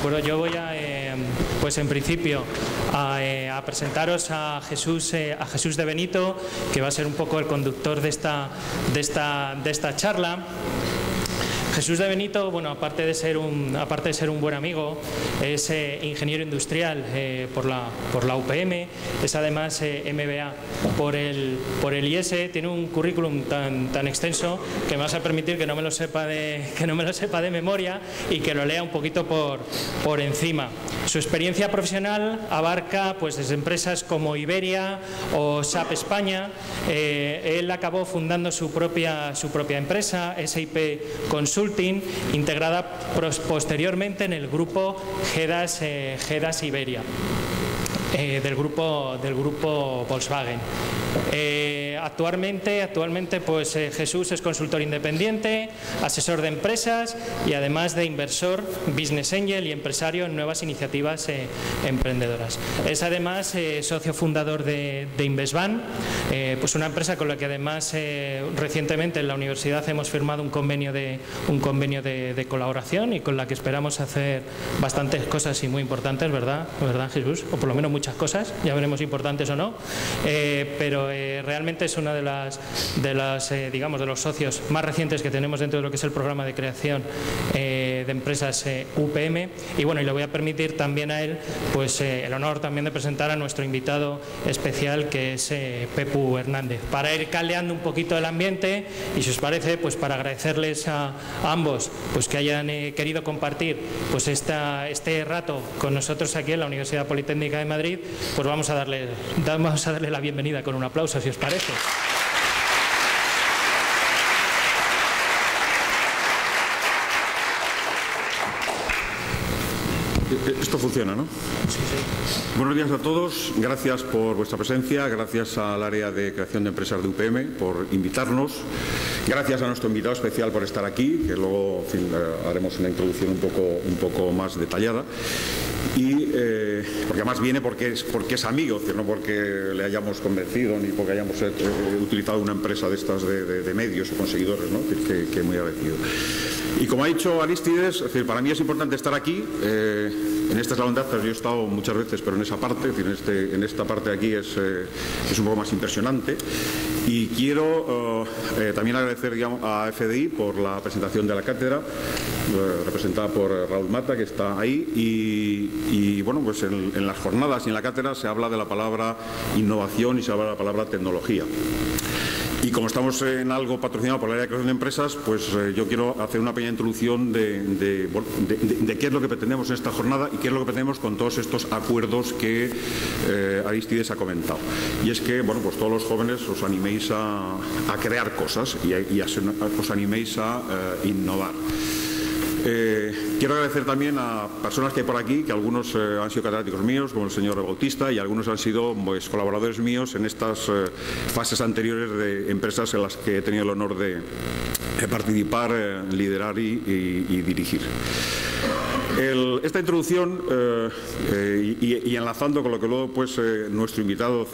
acuerdo, yo voy a, pues en principio, a presentaros a Jesús de Benito, que va a ser un poco el conductor de esta charla. Jesús de Benito, bueno, aparte de ser un buen amigo, es ingeniero industrial por la UPM, es además MBA por el IES, tiene un currículum tan extenso que me vas a permitir que no me lo sepa de memoria y que lo lea un poquito por encima. Su experiencia profesional abarca pues desde empresas como Iberia o SAP España. Él acabó fundando su propia empresa, SAP Consulting, integrada posteriormente en el grupo GEDAS Iberia, del grupo Volkswagen. Actualmente pues Jesús es consultor independiente, asesor de empresas y además de inversor, business angel y empresario en nuevas iniciativas emprendedoras. Es además socio fundador de Investbank, pues una empresa con la que además recientemente en la universidad hemos firmado un convenio de colaboración y con la que esperamos hacer bastantes cosas y muy importantes, ¿verdad Jesús? O por lo menos muchas cosas, ya veremos importantes o no, pero realmente es una de los socios más recientes que tenemos dentro de lo que es el programa de creación de empresas UPM. Y bueno, y le voy a permitir también a él pues el honor también de presentar a nuestro invitado especial, que es Pepu Hernández, para ir caldeando un poquito el ambiente y, si os parece, pues para agradecerles a ambos pues que hayan querido compartir pues este rato con nosotros aquí en la Universidad Politécnica de Madrid, pues vamos a darle la bienvenida con un aplauso, si os parece. Esto funciona, ¿no? Sí, sí. Buenos días a todos. Gracias por vuestra presencia. Gracias al área de creación de empresas de UPM por invitarnos. Gracias a nuestro invitado especial por estar aquí, que luego, en fin, haremos una introducción un poco más detallada. Y porque además viene porque es amigo, no porque le hayamos convencido ni porque hayamos utilizado una empresa de estas de medios o conseguidores, ¿no? Que muy agradecido. Y como ha dicho Arístides, es decir, para mí es importante estar aquí. En estas lavandazas yo he estado muchas veces, pero en esa parte, es decir, en esta parte de aquí es un poco más impresionante. Y quiero también agradecer, digamos, a FDI por la presentación de la cátedra, representada por Raúl Mata, que está ahí. Y bueno, pues en las jornadas y en la cátedra se habla de la palabra innovación y se habla de la palabra tecnología. Y como estamos en algo patrocinado por la área de creación de empresas, pues yo quiero hacer una pequeña introducción de qué es lo que pretendemos en esta jornada y qué es lo que pretendemos con todos estos acuerdos que Arístides ha comentado. Y es que, bueno, pues todos los jóvenes os animéis a crear cosas y os animéis a innovar. Quiero agradecer también a personas que hay por aquí, que algunos han sido catedráticos míos, como el señor Bautista, y algunos han sido pues, colaboradores míos en estas fases anteriores de empresas en las que he tenido el honor de participar, liderar y dirigir. Esta introducción y enlazando con lo que luego pues, nuestro invitado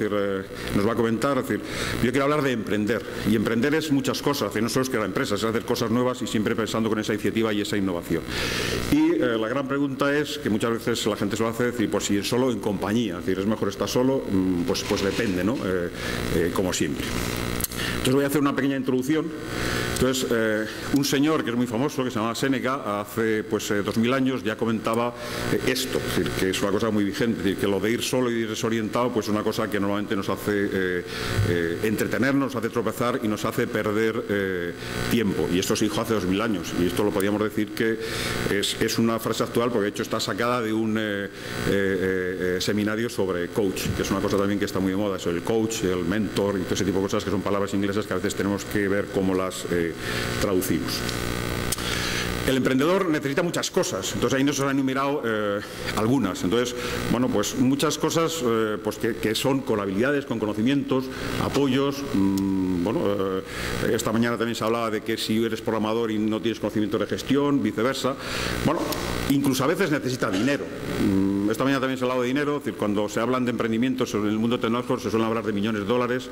nos va a comentar, yo quiero hablar de emprender, y emprender es muchas cosas, no solo es crear empresas, es hacer cosas nuevas y siempre pensando con esa iniciativa y esa innovación. Y la gran pregunta es, que muchas veces la gente se lo hace, decir, pues si es solo en compañía, es mejor estar solo, pues depende, ¿no? Como siempre. Entonces voy a hacer una pequeña introducción. Entonces, un señor que es muy famoso, que se llama Séneca, hace pues 2000 años ya comentaba esto, es decir, que es una cosa muy vigente, es decir, que lo de ir solo y ir desorientado, pues es una cosa que normalmente nos hace entretenernos, nos hace tropezar y nos hace perder tiempo. Y esto se dijo hace 2000 años, y esto lo podríamos decir que es una frase actual, porque de hecho está sacada de un seminario sobre coach, que es una cosa también que está muy de moda, eso, el coach, el mentor y todo ese tipo de cosas que son palabras inglesas que a veces tenemos que ver cómo las traducimos. El emprendedor necesita muchas cosas, entonces ahí nos han enumerado algunas. Entonces, bueno, pues muchas cosas pues que son con habilidades, con conocimientos, apoyos. Bueno, esta mañana también se hablaba de que si eres programador y no tienes conocimiento de gestión, viceversa. Bueno, incluso a veces necesita dinero. esta mañana también se ha hablado de dinero, es decir, cuando se hablan de emprendimientos en el mundo tecnológico se suelen hablar de millones de dólares.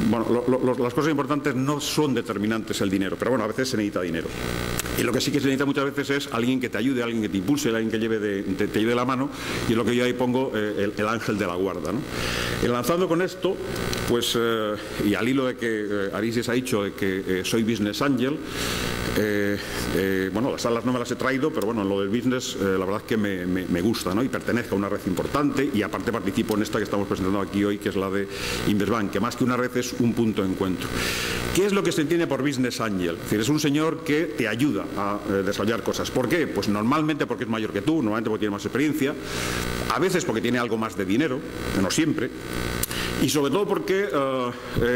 Bueno, las cosas importantes no son determinantes el dinero, pero bueno, a veces se necesita dinero. Y lo que sí que se necesita muchas veces es alguien que te ayude, alguien que te impulse, alguien que te lleve la mano, y es lo que yo ahí pongo el ángel de la guarda, ¿no? Y lanzando con esto, pues, y al hilo de que Arisis ha dicho de que soy business angel, bueno, las salas no me las he traído, pero bueno, en lo del business la verdad es que me gusta, ¿no? Y pertenezco a una red importante, y aparte participo en esta que estamos presentando aquí hoy, que es la de Investbank, que más que una red es un punto de encuentro. ¿Qué es lo que se entiende por business angel? Es decir, es un señor que te ayuda a desarrollar cosas. ¿Por qué? Pues normalmente porque es mayor que tú, normalmente porque tiene más experiencia, a veces porque tiene algo más de dinero, no siempre, y sobre todo porque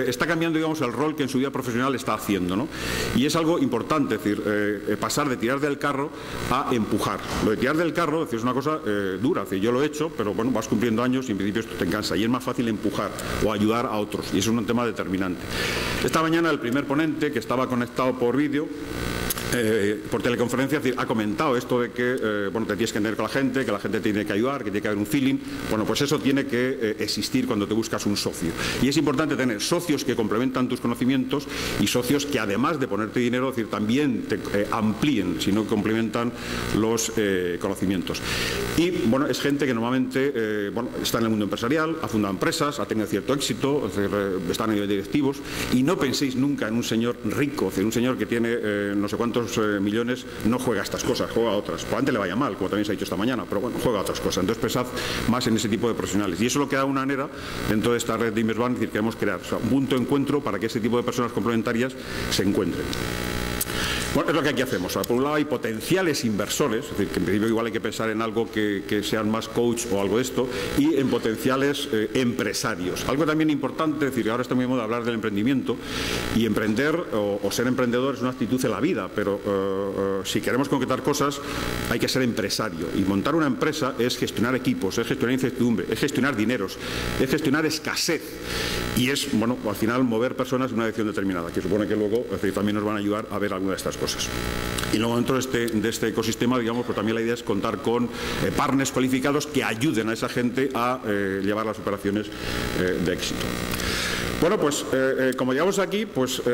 está cambiando, digamos, el rol que en su vida profesional está haciendo, ¿no? Y es algo importante, es decir, pasar de tirar del carro a empujar. Lo de tirar del carro, es decir, es una cosa dura, es decir, yo lo he hecho, pero bueno, vas cumpliendo años y en principio esto te cansa, y es más fácil empujar o ayudar a otros, y eso es un tema determinante. Esta mañana el primer ponente, que estaba conectado por vídeo, por teleconferencia, es decir, ha comentado esto de que bueno, te tienes que entender con la gente, que la gente tiene que ayudar, que tiene que haber un feeling. Bueno, pues eso tiene que existir cuando te buscas un socio. Y es importante tener socios que complementan tus conocimientos y socios que, además de ponerte dinero, es decir, también te amplíen, sino que complementan los conocimientos. Y bueno, es gente que normalmente bueno, está en el mundo empresarial, ha fundado empresas, ha tenido cierto éxito, es decir, está a nivel directivos, y no penséis nunca en un señor rico, es decir, un señor que tiene no sé cuántos millones, no juega a estas cosas, juega a otras. Probablemente le vaya mal, como también se ha dicho esta mañana, pero bueno, juega a otras cosas. Entonces pensad más en ese tipo de profesionales. Y eso es lo que da una manera dentro de esta red de Investbank, es decir, queremos crear, o sea, un punto de encuentro para que ese tipo de personas complementarias se encuentren. Bueno, es lo que aquí hacemos. Por un lado hay potenciales inversores, es decir, que en principio igual hay que pensar en algo que sean más coach o algo de esto, y en potenciales empresarios. Algo también importante, es decir, ahora está muy de moda hablar del emprendimiento, y emprender o ser emprendedor es una actitud en la vida, pero si queremos concretar cosas hay que ser empresario. Y montar una empresa es gestionar equipos, es gestionar incertidumbre, es gestionar dineros, es gestionar escasez, y es, bueno, al final mover personas en una dirección determinada, que supone que luego, es decir, también nos van a ayudar a ver alguna de estas cosas. Y luego dentro de este ecosistema, digamos, pues también la idea es contar con partners cualificados que ayuden a esa gente a llevar las operaciones de éxito. Bueno, pues como llegamos aquí, pues al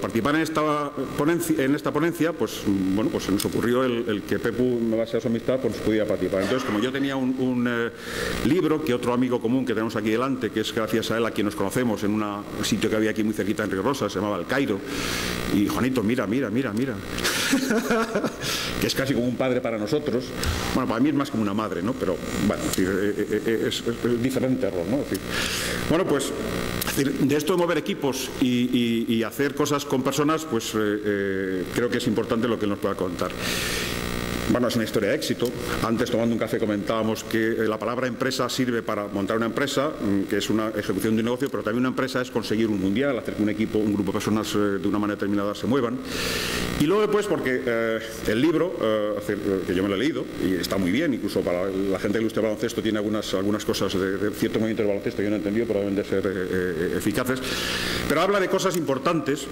participar en esta ponencia, pues bueno, pues se nos ocurrió el que Pepu, en base a su amistad, pues pudiera participar. Entonces, como yo tenía un libro que otro amigo común que tenemos aquí delante, que es gracias a él a quien nos conocemos, en un sitio que había aquí muy cerquita en Río Rosa, se llamaba El Cairo, y Juanito, mira, que es casi como un padre para nosotros. Bueno, para mí es más como una madre, ¿no? Pero bueno, es diferente rol, ¿no? Es decir, bueno, pues de esto de mover equipos y hacer cosas con personas, pues creo que es importante lo que él nos pueda contar. Bueno, es una historia de éxito. Antes, tomando un café, comentábamos que la palabra empresa sirve para montar una empresa, que es una ejecución de un negocio, pero también una empresa es conseguir un mundial, hacer que un equipo, un grupo de personas de una manera determinada se muevan. Y luego después, porque el libro, que yo me lo he leído, y está muy bien, incluso para la gente que le gusta el baloncesto, tiene algunas cosas de cierto movimiento del baloncesto que yo no he entendido, pero deben de ser eficaces. Pero habla de cosas importantes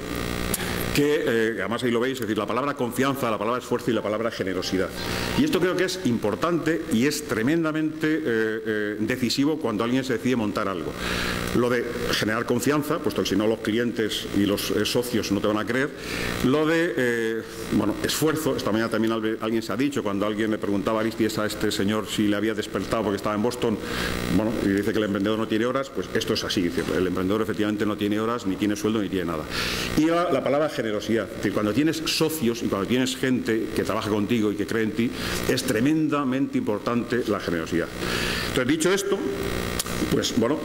que además ahí lo veis, es decir, la palabra confianza, la palabra esfuerzo y la palabra generosidad. Y esto creo que es importante y es tremendamente decisivo cuando alguien se decide montar algo. Lo de generar confianza, puesto que si no los clientes y los socios no te van a creer. Lo de, bueno, esfuerzo. Esta mañana también alguien se ha dicho, cuando alguien le preguntaba a Aristides a este señor si le había despertado porque estaba en Boston, bueno, y dice que el emprendedor no tiene horas, pues esto es así. El emprendedor efectivamente no tiene horas, ni tiene sueldo, ni tiene nada. Y la palabra generosidad. Es decir, cuando tienes socios y cuando tienes gente que trabaja contigo y que cree en ti, es tremendamente importante la generosidad. Entonces, dicho esto, pues bueno,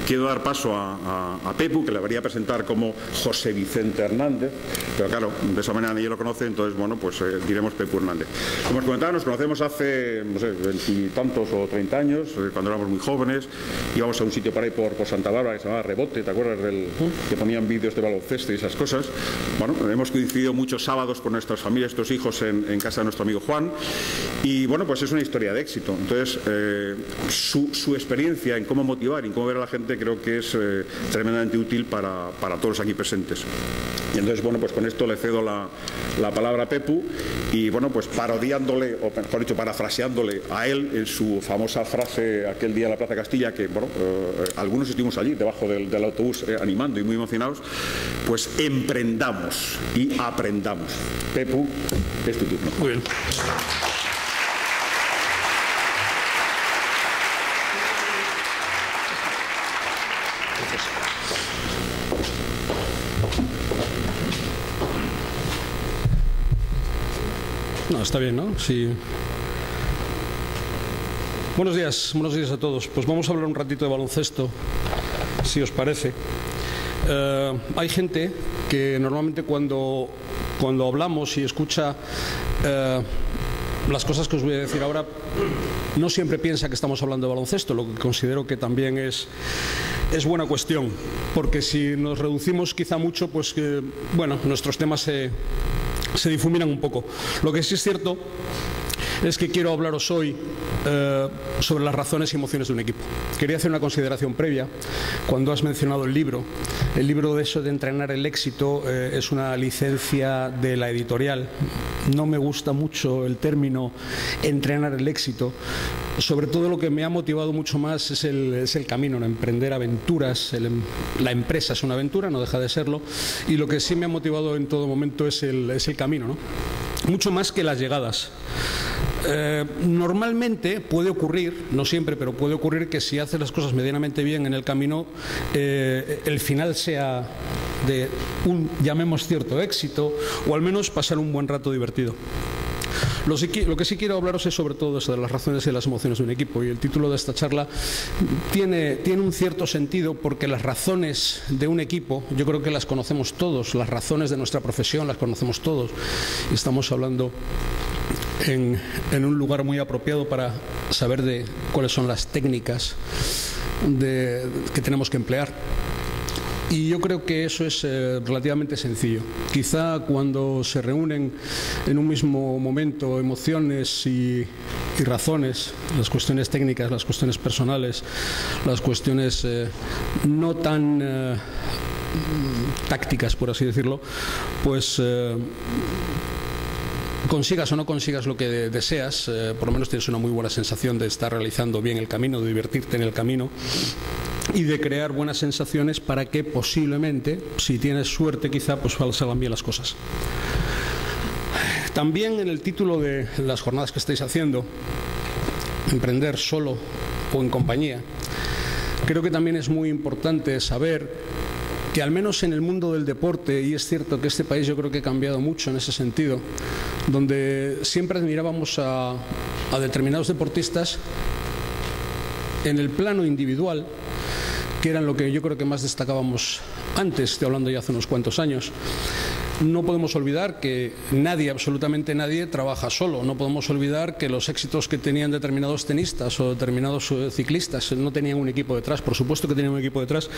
quiero dar paso a Pepu, que le debería presentar como José Vicente Hernández, pero claro, de esa manera nadie lo conoce, entonces bueno, pues diremos Pepu Hernández. Como os comentaba, nos conocemos hace, no sé, 20 y tantos o 30 años, cuando éramos muy jóvenes, íbamos a un sitio por ahí por Santa Bárbara que se llamaba Rebote, ¿te acuerdas? Que ponían vídeos de baloncesto y esas cosas. Bueno, hemos coincidido muchos sábados con nuestras familias, nuestros hijos en casa de nuestro amigo Juan, y bueno, pues es una historia de éxito. Entonces, su experiencia en cómo motivar y cómo ver a la gente creo que es tremendamente útil para todos los aquí presentes. Y entonces, bueno, pues con esto le cedo la palabra a Pepu y, bueno, pues parodiándole, o mejor dicho, parafraseándole a él en su famosa frase aquel día en la Plaza Castilla, que, bueno, algunos estuvimos allí debajo del autobús animando y muy emocionados, pues emprendamos y aprendamos. Pepu, es tu turno. Muy bien. No, está bien, ¿no? Sí. Buenos días a todos. Pues vamos a hablar un ratito de baloncesto, si os parece. Hay gente que normalmente cuando hablamos y escucha las cosas que os voy a decir ahora, no siempre piensa que estamos hablando de baloncesto, lo que considero que también es buena cuestión, porque si nos reducimos quizá mucho, pues bueno, nuestros temas se difuminan un poco. Lo que sí es cierto es que quiero hablaros hoy sobre las razones y emociones de un equipo. Quería hacer una consideración previa. Cuando has mencionado el libro de eso de entrenar el éxito es una licencia de la editorial. No me gusta mucho el término entrenar el éxito. Sobre todo lo que me ha motivado mucho más es el camino, ¿no? Emprender aventuras. La empresa es una aventura, no deja de serlo. Y lo que sí me ha motivado en todo momento es el camino, ¿no? Mucho más que las llegadas. Normalmente puede ocurrir, no siempre, pero puede ocurrir que si haces las cosas medianamente bien en el camino, el final sea de un, llamemos, cierto éxito, o al menos pasar un buen rato divertido. Lo que sí quiero hablaros es sobre todo eso de las razones y las emociones de un equipo, y el título de esta charla tiene un cierto sentido, porque las razones de un equipo yo creo que las conocemos todos, las razones de nuestra profesión las conocemos todos, y estamos hablando en un lugar muy apropiado para saber de cuáles son las técnicas que tenemos que emplear. Y yo creo que eso es relativamente sencillo. Quizá cuando se reúnen en un mismo momento emociones y razones, las cuestiones técnicas, las cuestiones personales, las cuestiones no tan tácticas, por así decirlo, pues consigas o no consigas lo que deseas, por lo menos tienes una muy buena sensación de estar realizando bien el camino, de divertirte en el camino y de crear buenas sensaciones para que posiblemente, si tienes suerte quizá, pues salgan bien las cosas. También en el título de las jornadas que estáis haciendo, emprender solo o en compañía, creo que también es muy importante saber que al menos en el mundo del deporte, y es cierto que este país yo creo que ha cambiado mucho en ese sentido, donde siempre admirábamos a determinados deportistas en el plano individual, que eran lo que yo creo que más destacábamos antes, estoy hablando ya hace unos cuantos años. No podemos olvidar que nadie, absolutamente nadie, trabaja solo. No podemos olvidar que los éxitos que tenían determinados tenistas o determinados ciclistas no tenían un equipo detrás. Por supuesto que tenían un equipo detrás,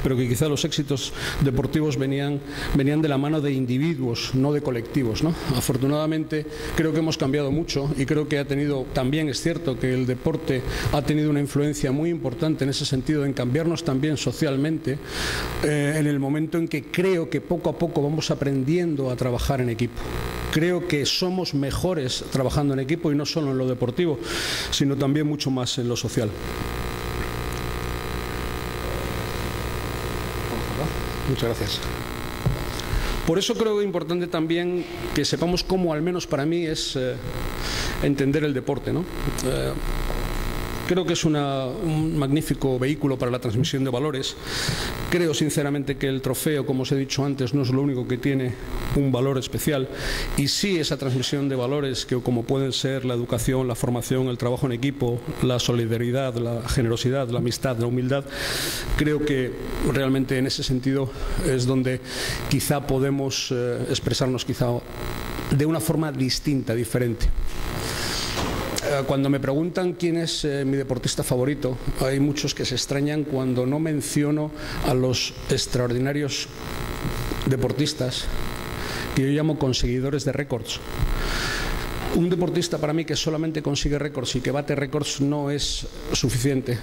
pero que quizá los éxitos deportivos venían de la mano de individuos, no de colectivos, ¿no? Afortunadamente creo que hemos cambiado mucho y creo que también es cierto que el deporte ha tenido una influencia muy importante en ese sentido, en cambiarnos también socialmente, en el momento en que creo que poco a poco vamos aprendiendo a trabajar en equipo. Creo que somos mejores trabajando en equipo, y no solo en lo deportivo, sino también mucho más en lo social. Muchas gracias. Por eso creo que es importante también que sepamos cómo, al menos para mí, es entender el deporte, ¿no? Creo que es un magnífico vehículo para la transmisión de valores. Creo sinceramente que el trofeo, como os he dicho antes, no es lo único que tiene un valor especial, y sí esa transmisión de valores que, como pueden ser la educación, la formación, el trabajo en equipo, la solidaridad, la generosidad, la amistad, la humildad, creo que realmente en ese sentido es donde quizá podemos expresarnos quizá de una forma distinta, diferente. Cuando me preguntan quién es mi deportista favorito, hay muchos que se extrañan cuando no menciono a los extraordinarios deportistas que yo llamo conseguidores de récords. Un deportista para mí que solamente consigue récords y que bate récords no es suficiente,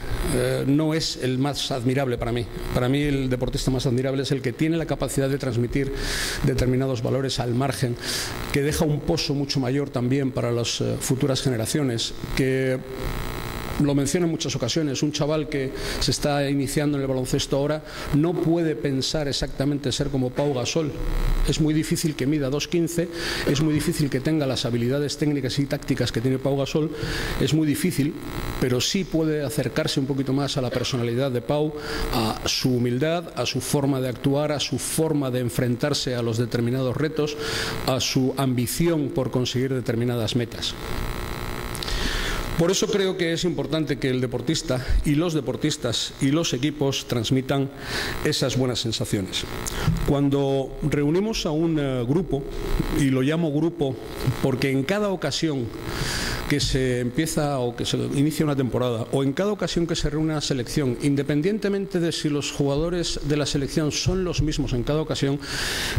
no es el más admirable para mí. Para mí el deportista más admirable es el que tiene la capacidad de transmitir determinados valores al margen, que deja un pozo mucho mayor también para las futuras generaciones, que lo menciono en muchas ocasiones. Un chaval que se está iniciando en el baloncesto ahora no puede pensar exactamente ser como Pau Gasol. Es muy difícil que mida 2,15, es muy difícil que tenga las habilidades técnicas y tácticas que tiene Pau Gasol, es muy difícil, pero sí puede acercarse un poquito más a la personalidad de Pau, a su humildad, a su forma de actuar, a su forma de enfrentarse a los determinados retos, a su ambición por conseguir determinadas metas. Por eso creo que es importante que el deportista y los deportistas y los equipos transmitan esas buenas sensaciones. Cuando reunimos a un grupo, y lo llamo grupo porque en cada ocasión que se empieza o que se inicia una temporada, o en cada ocasión que se reúne una selección, independientemente de si los jugadores de la selección son los mismos en cada ocasión,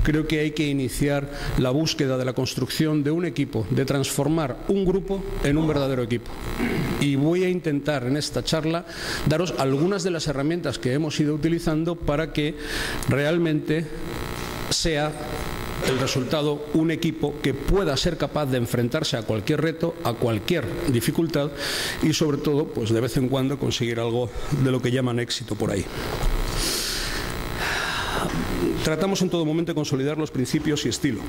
creo que hay que iniciar la búsqueda de la construcción de un equipo, de transformar un grupo en un verdadero equipo. Y voy a intentar en esta charla daros algunas de las herramientas que hemos ido utilizando para que realmente sea el resultado un equipo que pueda ser capaz de enfrentarse a cualquier reto, a cualquier dificultad y sobre todo, pues de vez en cuando conseguir algo de lo que llaman éxito por ahí. Tratamos en todo momento de consolidar los principios y estilo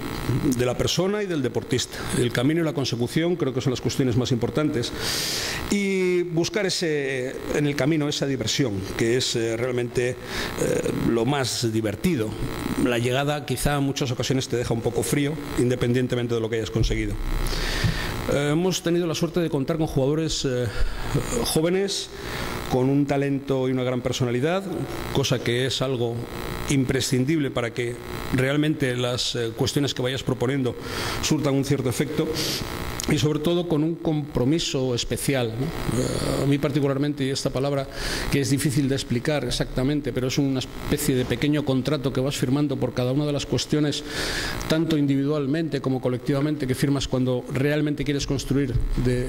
de la persona y del deportista. El camino y la consecución creo que son las cuestiones más importantes, y buscar en el camino esa diversión, que es realmente lo más divertido. La llegada quizá en muchas ocasiones te deja un poco frío, independientemente de lo que hayas conseguido. Hemos tenido la suerte de contar con jugadores jóvenes, con un talento y una gran personalidad, cosa que es algo imprescindible para que realmente las cuestiones que vayas proponiendo surtan un cierto efecto, y sobre todo con un compromiso especial, ¿no? A mí particularmente, y esta palabra que es difícil de explicar exactamente, pero es una especie de pequeño contrato que vas firmando por cada una de las cuestiones, tanto individualmente como colectivamente, que firmas cuando realmente quieres construir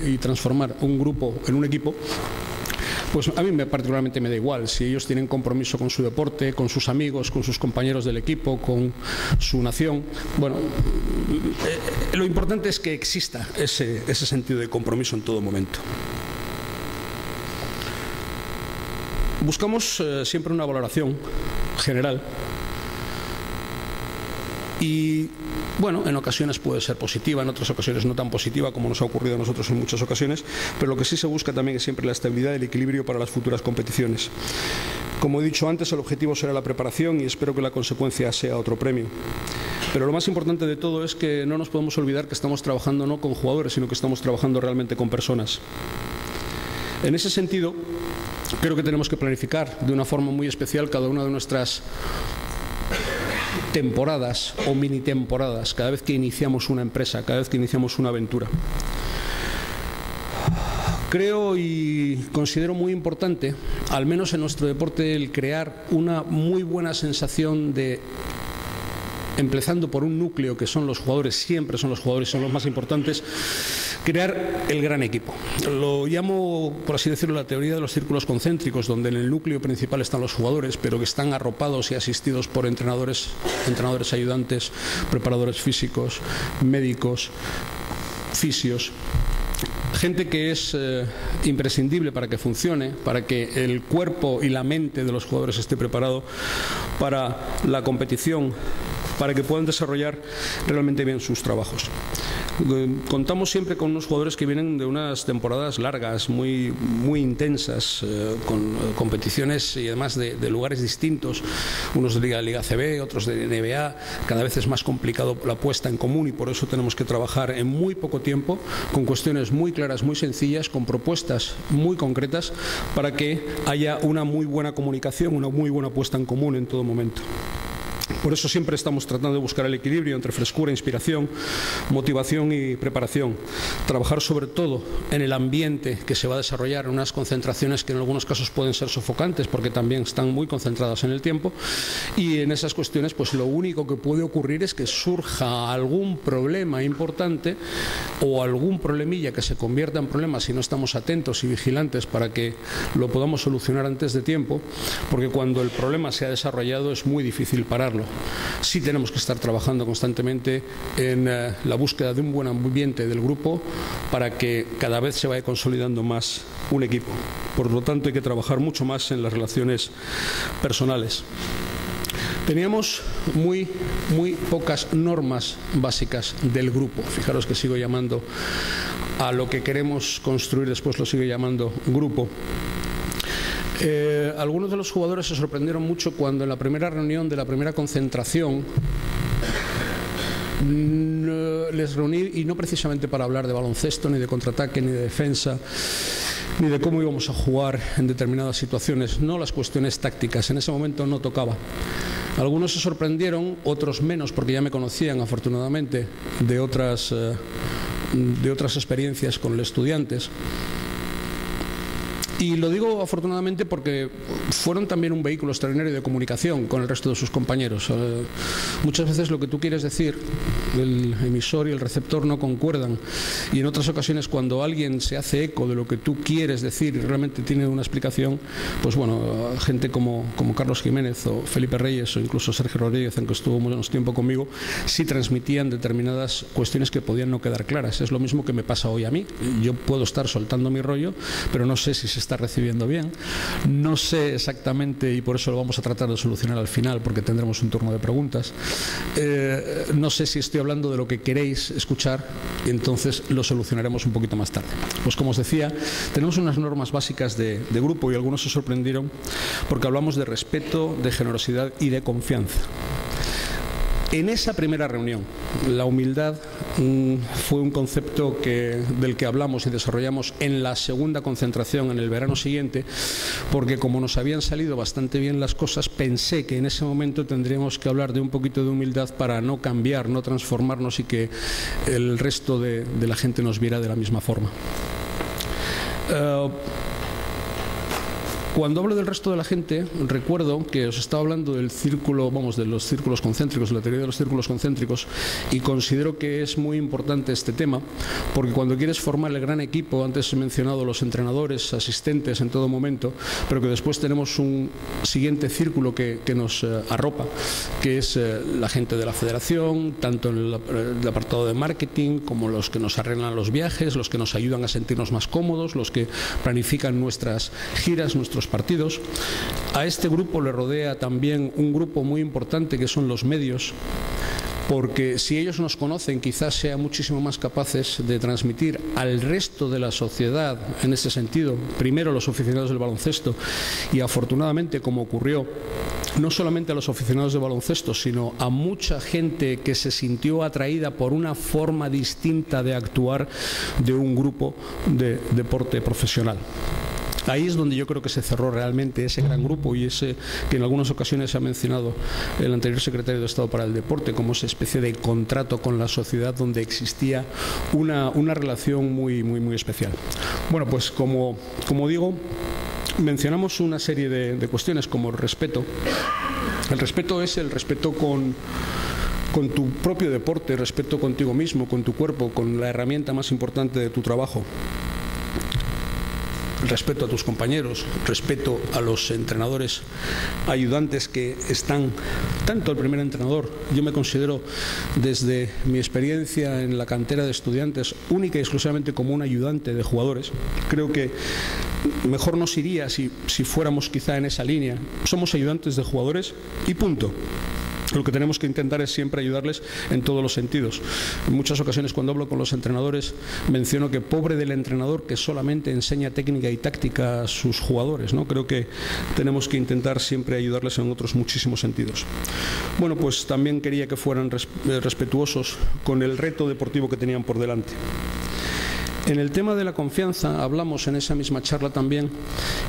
y transformar un grupo en un equipo. Pues a mí particularmente me da igual si ellos tienen compromiso con su deporte, con sus amigos, con sus compañeros del equipo, con su nación. Bueno, lo importante es que exista ese sentido de compromiso en todo momento. Buscamos siempre una valoración general y, bueno, en ocasiones puede ser positiva, en otras ocasiones no tan positiva, como nos ha ocurrido a nosotros en muchas ocasiones, pero lo que sí se busca también es siempre la estabilidad y el equilibrio para las futuras competiciones. Como he dicho antes, el objetivo será la preparación y espero que la consecuencia sea otro premio. Pero lo más importante de todo es que no nos podemos olvidar que estamos trabajando no con jugadores, sino que estamos trabajando realmente con personas. En ese sentido, creo que tenemos que planificar de una forma muy especial cada una de nuestras temporadas o mini temporadas, cada vez que iniciamos una empresa, cada vez que iniciamos una aventura. Creo y considero muy importante, al menos en nuestro deporte, el crear una muy buena sensación de, empezando por un núcleo que son los jugadores, siempre son los jugadores, son los más importantes, crear el gran equipo. Lo llamo, por así decirlo, la teoría de los círculos concéntricos, donde en el núcleo principal están los jugadores, pero que están arropados y asistidos por entrenadores ayudantes, preparadores físicos, médicos, fisios. Gente que es imprescindible para que funcione, para que el cuerpo y la mente de los jugadores esté preparado para la competición, para que puedan desarrollar realmente bien sus trabajos. Contamos siempre con unos jugadores que vienen de unas temporadas largas, muy intensas, con competiciones y además de lugares distintos, unos de Liga CB, otros de NBA. Cada vez es más complicado la puesta en común y por eso tenemos que trabajar en muy poco tiempo, con cuestiones muy claras, muy sencillas, con propuestas muy concretas, para que haya una muy buena comunicación, una muy buena puesta en común en todo momento. Por eso siempre estamos tratando de buscar el equilibrio entre frescura, inspiración, motivación y preparación. Trabajar sobre todo en el ambiente que se va a desarrollar, en unas concentraciones que en algunos casos pueden ser sofocantes porque también están muy concentradas en el tiempo, y en esas cuestiones pues lo único que puede ocurrir es que surja algún problema importante o algún problemilla que se convierta en problema si no estamos atentos y vigilantes para que lo podamos solucionar antes de tiempo, porque cuando el problema se ha desarrollado es muy difícil pararlo. Sí tenemos que estar trabajando constantemente en la búsqueda de un buen ambiente del grupo para que cada vez se vaya consolidando más un equipo. Por lo tanto, hay que trabajar mucho más en las relaciones personales. Teníamos muy pocas normas básicas del grupo. Fijaros que sigo llamando a lo que queremos construir, después lo sigo llamando grupo. Algunos de los jugadores se sorprendieron mucho cuando en la primera reunión de la primera concentración les reuní, y no precisamente para hablar de baloncesto, ni de contraataque, ni de defensa, ni de cómo íbamos a jugar en determinadas situaciones, no las cuestiones tácticas, en ese momento no tocaba. Algunos se sorprendieron, otros menos, porque ya me conocían afortunadamente de otras experiencias con los estudiantes. Y lo digo afortunadamente porque fueron también un vehículo extraordinario de comunicación con el resto de sus compañeros. Muchas veces lo que tú quieres decir, el emisor y el receptor no concuerdan, y en otras ocasiones cuando alguien se hace eco de lo que tú quieres decir y realmente tiene una explicación, pues bueno, gente como Carlos Jiménez o Felipe Reyes o incluso Sergio Rodríguez, aunque estuvo menos tiempo conmigo, sí transmitían determinadas cuestiones que podían no quedar claras. Es lo mismo que me pasa hoy a mí. Yo puedo estar soltando mi rollo, pero no sé si se está recibiendo bien, no sé exactamente, y por eso lo vamos a tratar de solucionar al final, porque tendremos un turno de preguntas. No sé si estoy hablando de lo que queréis escuchar, y entonces lo solucionaremos un poquito más tarde. Pues como os decía, tenemos unas normas básicas de grupo, y algunos se sorprendieron porque hablamos de respeto, de generosidad y de confianza. En esa primera reunión, la humildad fue un concepto del que hablamos y desarrollamos en la segunda concentración en el verano siguiente, porque como nos habían salido bastante bien las cosas, pensé que en ese momento tendríamos que hablar de un poquito de humildad para no cambiar, no transformarnos y que el resto de la gente nos viera de la misma forma. Cuando hablo del resto de la gente, recuerdo que os estaba hablando del círculo, de los círculos concéntricos, de la teoría de los círculos concéntricos, y considero que es muy importante este tema, porque cuando quieres formar el gran equipo, antes he mencionado los entrenadores, asistentes en todo momento, pero que después tenemos un siguiente círculo que nos arropa, que es la gente de la federación, tanto en el apartado de marketing como los que nos arreglan los viajes, los que nos ayudan a sentirnos más cómodos, los que planifican nuestras giras, nuestros partidos. A este grupo le rodea también un grupo muy importante que son los medios, porque si ellos nos conocen quizás sean muchísimo más capaces de transmitir al resto de la sociedad en ese sentido, primero los aficionados del baloncesto, y afortunadamente, como ocurrió, no solamente a los aficionados de baloncesto, sino a mucha gente que se sintió atraída por una forma distinta de actuar de un grupo de deporte profesional. Ahí es donde yo creo que se cerró realmente ese gran grupo, y ese que en algunas ocasiones se ha mencionado el anterior secretario de Estado para el Deporte como esa especie de contrato con la sociedad donde existía una relación muy especial. Bueno, pues como digo, mencionamos una serie de cuestiones como el respeto. El respeto es el respeto con tu propio deporte, respeto contigo mismo, con tu cuerpo, con la herramienta más importante de tu trabajo. Respeto a tus compañeros, respeto a los entrenadores ayudantes que están, tanto el primer entrenador, yo me considero desde mi experiencia en la cantera de estudiantes única y exclusivamente como un ayudante de jugadores. Creo que mejor nos iría si fuéramos quizá en esa línea. Somos ayudantes de jugadores y punto. Lo que tenemos que intentar es siempre ayudarles en todos los sentidos. En muchas ocasiones cuando hablo con los entrenadores menciono que pobre del entrenador que solamente enseña técnica y táctica a sus jugadores, ¿no? Creo que tenemos que intentar siempre ayudarles en otros muchísimos sentidos. Bueno, pues también quería que fueran respetuosos con el reto deportivo que tenían por delante. En el tema de la confianza hablamos en esa misma charla también,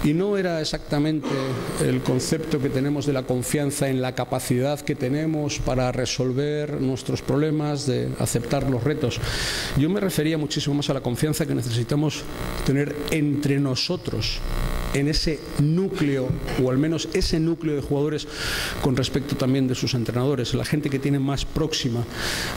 y no era exactamente el concepto que tenemos de la confianza en la capacidad que tenemos para resolver nuestros problemas, de aceptar los retos. Yo me refería muchísimo más a la confianza que necesitamos tener entre nosotros en ese núcleo, o al menos ese núcleo de jugadores con respecto también de sus entrenadores, la gente que tiene más próxima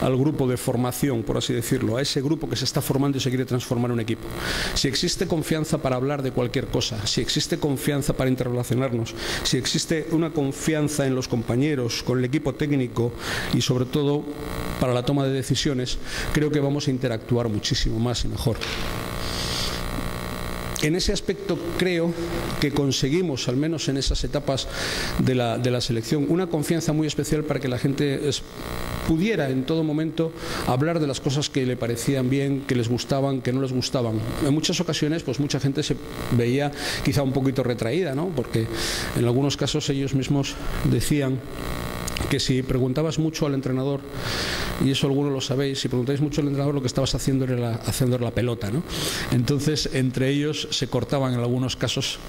al grupo de formación, por así decirlo, a ese grupo que se está formando y se quiere transformar en un equipo. Si existe confianza para hablar de cualquier cosa, si existe confianza para interrelacionarnos, si existe una confianza en los compañeros, con el equipo técnico y sobre todo para la toma de decisiones, creo que vamos a interactuar muchísimo más y mejor. En ese aspecto creo que conseguimos, al menos en esas etapas de la selección, una confianza muy especial para que la gente pudiera en todo momento hablar de las cosas que le parecían bien, que les gustaban, que no les gustaban. En muchas ocasiones pues mucha gente se veía quizá un poquito retraída, ¿no? Porque en algunos casos ellos mismos decían que si preguntabas mucho al entrenador, y eso algunos lo sabéis, si preguntáis mucho al entrenador, lo que estabas haciendo era la pelota, ¿no? Entonces, entre ellos se cortaban en algunos casos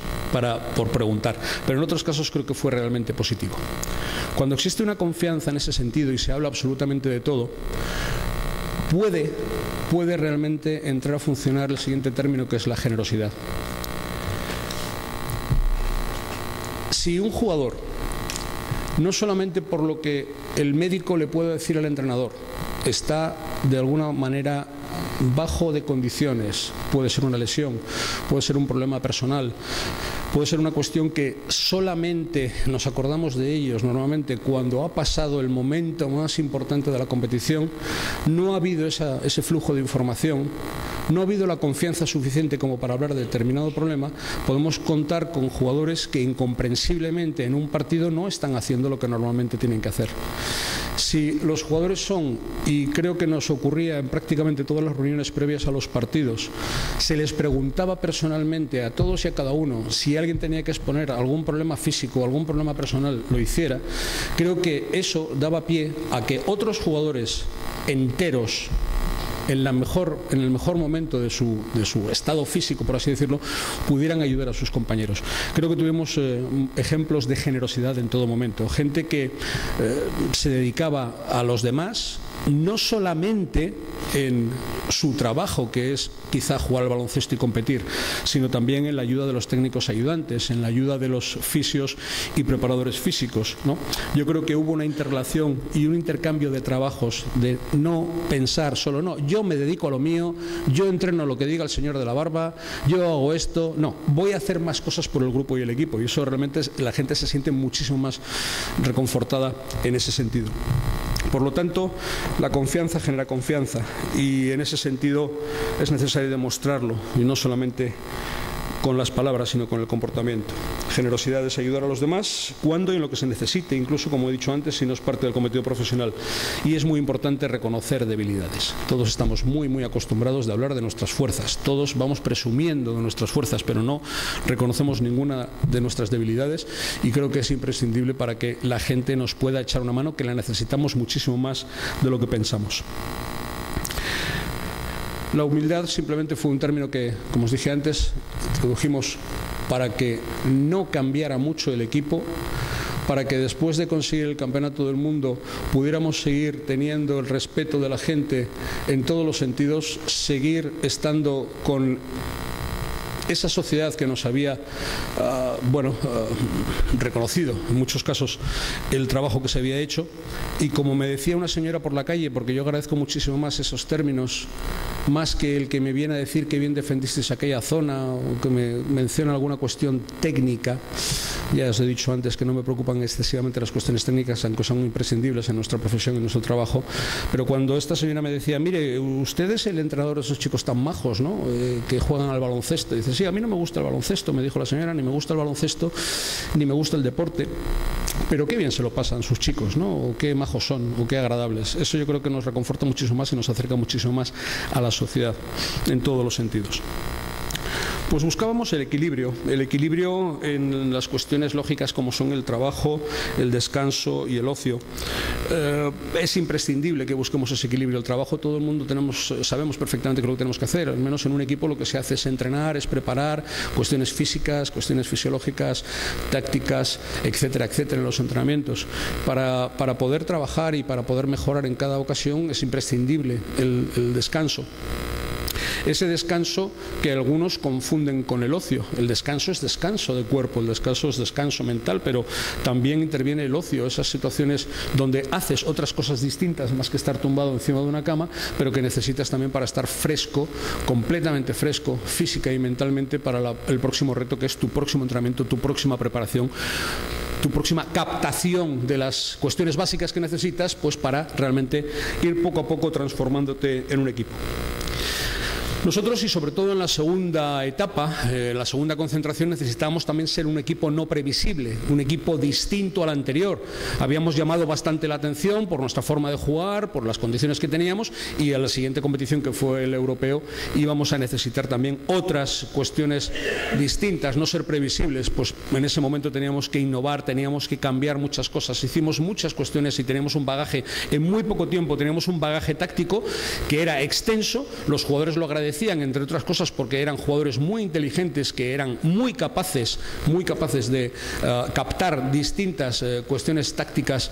por preguntar, pero en otros casos creo que fue realmente positivo. Cuando existe una confianza en ese sentido y se habla absolutamente de todo, puede realmente entrar a funcionar el siguiente término, que es la generosidad. Si un jugador, no solamente por lo que el médico le puede decir al entrenador, está de alguna manera bajo de condiciones, puede ser una lesión, puede ser un problema personal, puede ser una cuestión que solamente nos acordamos de ellos normalmente cuando ha pasado el momento más importante de la competición, no ha habido ese flujo de información, no ha habido la confianza suficiente como para hablar de determinado problema. Podemos contar con jugadores que incomprensiblemente en un partido no están haciendo lo que normalmente tienen que hacer. Si los jugadores son, y creo que nos ocurría en prácticamente todas las reuniones previas a los partidos, se les preguntaba personalmente a todos y a cada uno si alguien tenía que exponer algún problema físico o algún problema personal, lo hiciera, creo que eso daba pie a que otros jugadores enteros, en el mejor momento de su estado físico, por así decirlo, pudieran ayudar a sus compañeros. Creo que tuvimos ejemplos de generosidad en todo momento, gente que se dedicaba a los demás, no solamente en su trabajo, que es quizá jugar al baloncesto y competir, sino también en la ayuda de los técnicos ayudantes, en la ayuda de los fisios y preparadores físicos, ¿no? Yo creo que hubo una interrelación y un intercambio de trabajos, de no pensar solo, no, yo me dedico a lo mío, yo entreno lo que diga el señor de la barba, yo hago esto, no, voy a hacer más cosas por el grupo y el equipo, y eso realmente la gente se siente muchísimo más reconfortada en ese sentido. Por lo tanto, la confianza genera confianza y en ese sentido es necesario demostrarlo, y no solamente con las palabras, sino con el comportamiento. Generosidad es ayudar a los demás cuando y en lo que se necesite, incluso, como he dicho antes, si no es parte del cometido profesional. Y es muy importante reconocer debilidades. Todos estamos muy acostumbrados de hablar de nuestras fuerzas. Todos vamos presumiendo de nuestras fuerzas, pero no reconocemos ninguna de nuestras debilidades, y creo que es imprescindible para que la gente nos pueda echar una mano, que la necesitamos muchísimo más de lo que pensamos. La humildad simplemente fue un término que, como os dije antes, introdujimos para que no cambiara mucho el equipo, para que después de conseguir el campeonato del mundo pudiéramos seguir teniendo el respeto de la gente en todos los sentidos, seguir estando con esa sociedad que nos había reconocido en muchos casos el trabajo que se había hecho. Y como me decía una señora por la calle, porque yo agradezco muchísimo más esos términos, más que el que me viene a decir que bien defendisteis aquella zona o que me menciona alguna cuestión técnica. Ya os he dicho antes que no me preocupan excesivamente las cuestiones técnicas, aunque son imprescindibles en nuestra profesión y en nuestro trabajo. Pero cuando esta señora me decía, mire, usted es el entrenador de esos chicos tan majos, ¿no? Que juegan al baloncesto. Dice, sí, a mí no me gusta el baloncesto, me dijo la señora, ni me gusta el baloncesto, ni me gusta el deporte, pero qué bien se lo pasan sus chicos, ¿no? O qué majos son, o qué agradables. Eso yo creo que nos reconforta muchísimo más y nos acerca muchísimo más a la sociedad en todos los sentidos. Pues buscábamos el equilibrio en las cuestiones lógicas como son el trabajo, el descanso y el ocio. Es imprescindible que busquemos ese equilibrio. El trabajo, todo el mundo sabemos perfectamente que lo que tenemos que hacer, al menos en un equipo lo que se hace es entrenar, es preparar cuestiones físicas, cuestiones fisiológicas, tácticas, etcétera, etcétera, en los entrenamientos. Para poder trabajar y para poder mejorar en cada ocasión es imprescindible el descanso. Ese descanso que algunos confunden con el ocio. El descanso es descanso de cuerpo, el descanso es descanso mental, pero también interviene el ocio, esas situaciones donde haces otras cosas distintas más que estar tumbado encima de una cama, pero que necesitas también para estar fresco, completamente fresco, física y mentalmente para el próximo reto, que es tu próximo entrenamiento, tu próxima preparación, tu próxima captación de las cuestiones básicas que necesitas, pues para realmente ir poco a poco transformándote en un equipo. Nosotros, y sobre todo en la segunda etapa, la segunda concentración, necesitábamos también ser un equipo no previsible, un equipo distinto al anterior. Habíamos llamado bastante la atención por nuestra forma de jugar, por las condiciones que teníamos, y a la siguiente competición, que fue el europeo, íbamos a necesitar también otras cuestiones distintas, no ser previsibles. Pues en ese momento teníamos que innovar, teníamos que cambiar muchas cosas. Hicimos muchas cuestiones y teníamos un bagaje, en muy poco tiempo teníamos un bagaje táctico que era extenso. Los jugadores lo agradecían, entre otras cosas porque eran jugadores muy inteligentes, que eran muy capaces de captar distintas cuestiones tácticas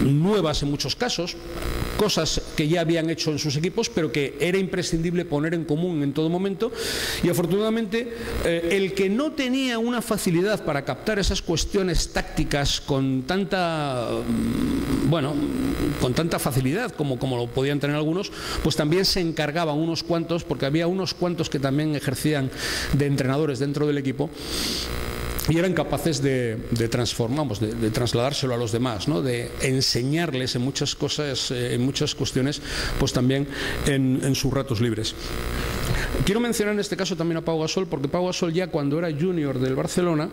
nuevas en muchos casos, cosas que ya habían hecho en sus equipos, pero que era imprescindible poner en común en todo momento. Y afortunadamente el que no tenía una facilidad para captar esas cuestiones tácticas con tanta facilidad como lo podían tener algunos, pues también se encargaban unos cuantos, porque había unos cuantos que también ejercían de entrenadores dentro del equipo y eran capaces de trasladárselo a los demás, ¿no? De enseñarles en muchas cosas, en muchas cuestiones, pues también en sus ratos libres. Quiero mencionar en este caso también a Pau Gasol, porque Pau Gasol, ya cuando era junior del Barcelona,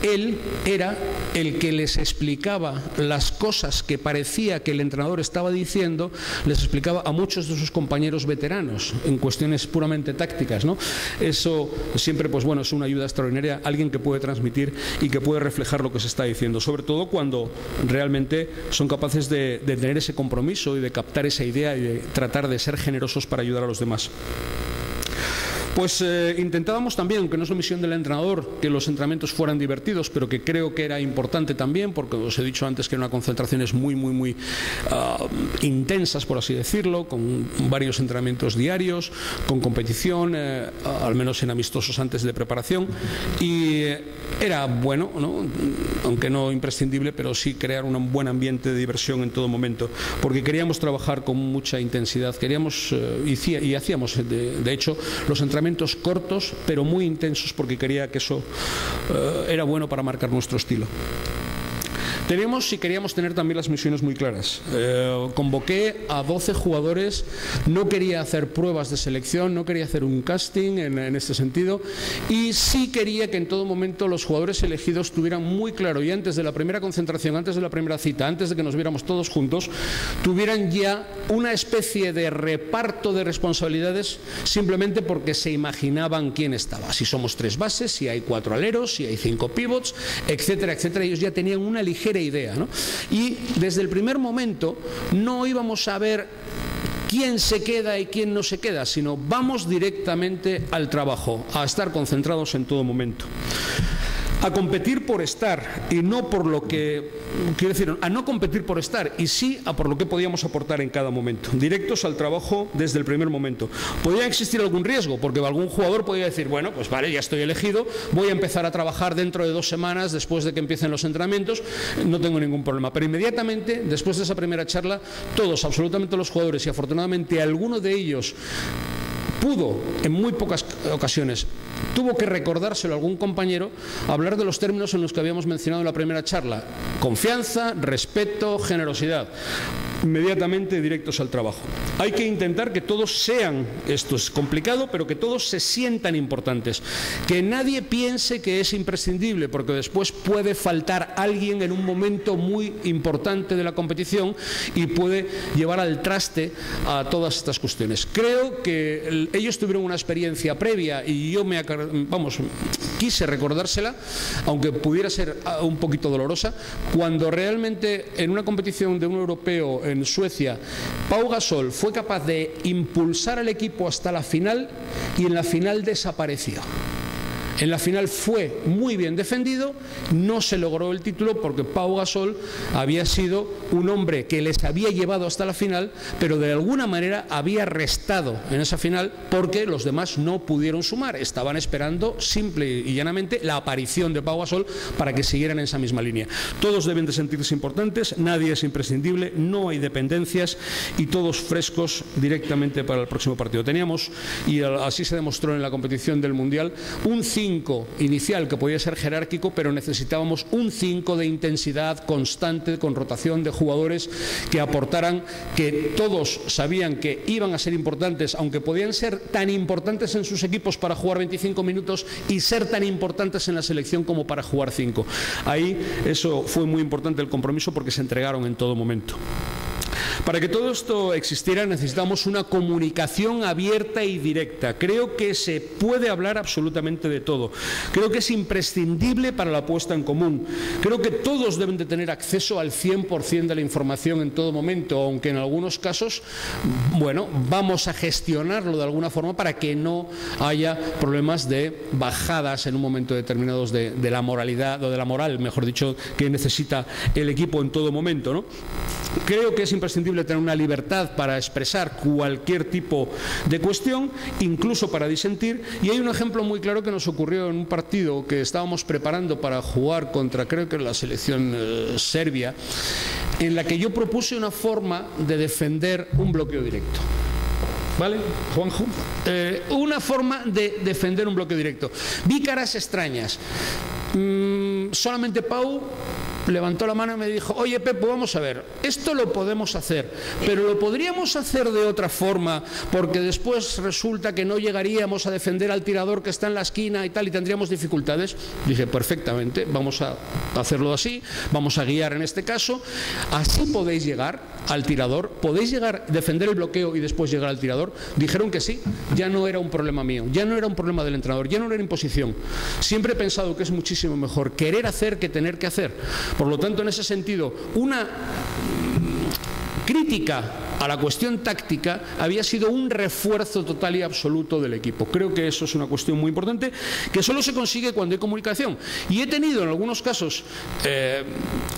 él era el que les explicaba las cosas que parecía que el entrenador estaba diciendo, les explicaba a muchos de sus compañeros veteranos en cuestiones puramente tácticas, ¿no? Eso siempre, pues bueno, es una ayuda extraordinaria, alguien que puede transmitir y que puede reflejar lo que se está diciendo, sobre todo cuando realmente son capaces de tener ese compromiso y de captar esa idea y de tratar de ser generosos para ayudar a los demás. Pues intentábamos también, aunque no es la misión del entrenador, que los entrenamientos fueran divertidos, pero que creo que era importante también, porque os he dicho antes que eran concentraciones muy intensas, por así decirlo, con varios entrenamientos diarios, con competición, al menos en amistosos antes de preparación, y era bueno, ¿no? Aunque no imprescindible, pero sí crear un buen ambiente de diversión en todo momento, porque queríamos trabajar con mucha intensidad, queríamos y hacíamos, de hecho, los entrenamientos cortos pero muy intensos, porque quería que eso era bueno para marcar nuestro estilo. Teníamos y queríamos tener también las misiones muy claras. Convoqué a 12 jugadores, no quería hacer pruebas de selección, no quería hacer un casting en este sentido, y sí quería que en todo momento los jugadores elegidos tuvieran muy claro, y antes de la primera concentración, antes de la primera cita, antes de que nos viéramos todos juntos, tuvieran ya una especie de reparto de responsabilidades, simplemente porque se imaginaban quién estaba. Si somos 3 bases, si hay 4 aleros, si hay 5 pivots, etcétera, etcétera. Ellos ya tenían una ligera idea, ¿no? Y desde el primer momento no íbamos a ver quién se queda y quién no se queda, sino vamos directamente al trabajo, a estar concentrados en todo momento, a competir por estar y no por lo que, quiero decir, a no competir por estar y sí a por lo que podíamos aportar en cada momento, directos al trabajo desde el primer momento. Podría existir algún riesgo, porque algún jugador podría decir, bueno, pues vale, ya estoy elegido, voy a empezar a trabajar dentro de 2 semanas después de que empiecen los entrenamientos, no tengo ningún problema, pero inmediatamente después de esa primera charla, todos, absolutamente los jugadores, y afortunadamente alguno de ellos pudo, en muy pocas ocasiones, tuvo que recordárselo a algún compañero, hablar de los términos en los que habíamos mencionado en la primera charla: confianza, respeto, generosidad. Inmediatamente directos al trabajo. Hay que intentar que todos sean, esto es complicado, pero que todos se sientan importantes, que nadie piense que es imprescindible, porque después puede faltar alguien en un momento muy importante de la competición y puede llevar al traste a todas estas cuestiones. Creo que ellos tuvieron una experiencia previa y yo quise recordársela, aunque pudiera ser un poquito dolorosa, cuando realmente en una competición de un europeo en Suecia, Pau Gasol fue capaz de impulsar al equipo hasta la final y en la final desapareció. En la final fue muy bien defendido, no se logró el título porque Pau Gasol había sido un hombre que les había llevado hasta la final, pero de alguna manera había restado en esa final porque los demás no pudieron sumar. Estaban esperando simple y llanamente la aparición de Pau Gasol para que siguieran en esa misma línea. Todos deben de sentirse importantes, nadie es imprescindible, no hay dependencias y todos frescos directamente para el próximo partido. Teníamos, y así se demostró en la competición del Mundial, un 5 inicial que podía ser jerárquico, pero necesitábamos un 5 de intensidad constante, con rotación de jugadores que aportaran, que todos sabían que iban a ser importantes, aunque podían ser tan importantes en sus equipos para jugar 25 minutos y ser tan importantes en la selección como para jugar 5. Ahí eso fue muy importante, el compromiso, porque se entregaron en todo momento. Para que todo esto existiera necesitamos una comunicación abierta y directa. Creo que se puede hablar absolutamente de todo. Creo que es imprescindible para la puesta en común. Creo que todos deben de tener acceso al 100% de la información en todo momento, aunque en algunos casos, bueno, vamos a gestionarlo de alguna forma para que no haya problemas de bajadas en un momento determinado de la moralidad, o de la moral, mejor dicho, que necesita el equipo en todo momento, ¿no? Creo que es imprescindible tener una libertad para expresar cualquier tipo de cuestión, incluso para disentir, y hay un ejemplo muy claro que nos ocurrió en un partido que estábamos preparando para jugar contra, creo que la selección serbia, en la que yo propuse una forma de defender un bloqueo directo. ¿Vale, Juanjo? Una forma de defender un bloqueo directo. Vi caras extrañas. Solamente Pau levantó la mano y me dijo: oye, Pepo, vamos a ver, esto lo podemos hacer, pero lo podríamos hacer de otra forma, porque después resulta que no llegaríamos a defender al tirador que está en la esquina y tal, y tendríamos dificultades. Dije: perfectamente, vamos a hacerlo así, vamos a guiar en este caso, así podéis llegar al tirador, podéis llegar a defender el bloqueo y después llegar al tirador. Dijeron que sí, ya no era un problema mío, ya no era un problema del entrenador, ya no era imposición. Siempre he pensado que es muchísimo mejor querer hacer que tener que hacer. Por lo tanto, en ese sentido, una crítica a la cuestión táctica había sido un refuerzo total y absoluto del equipo. Creo que eso es una cuestión muy importante, que solo se consigue cuando hay comunicación. Y he tenido en algunos casos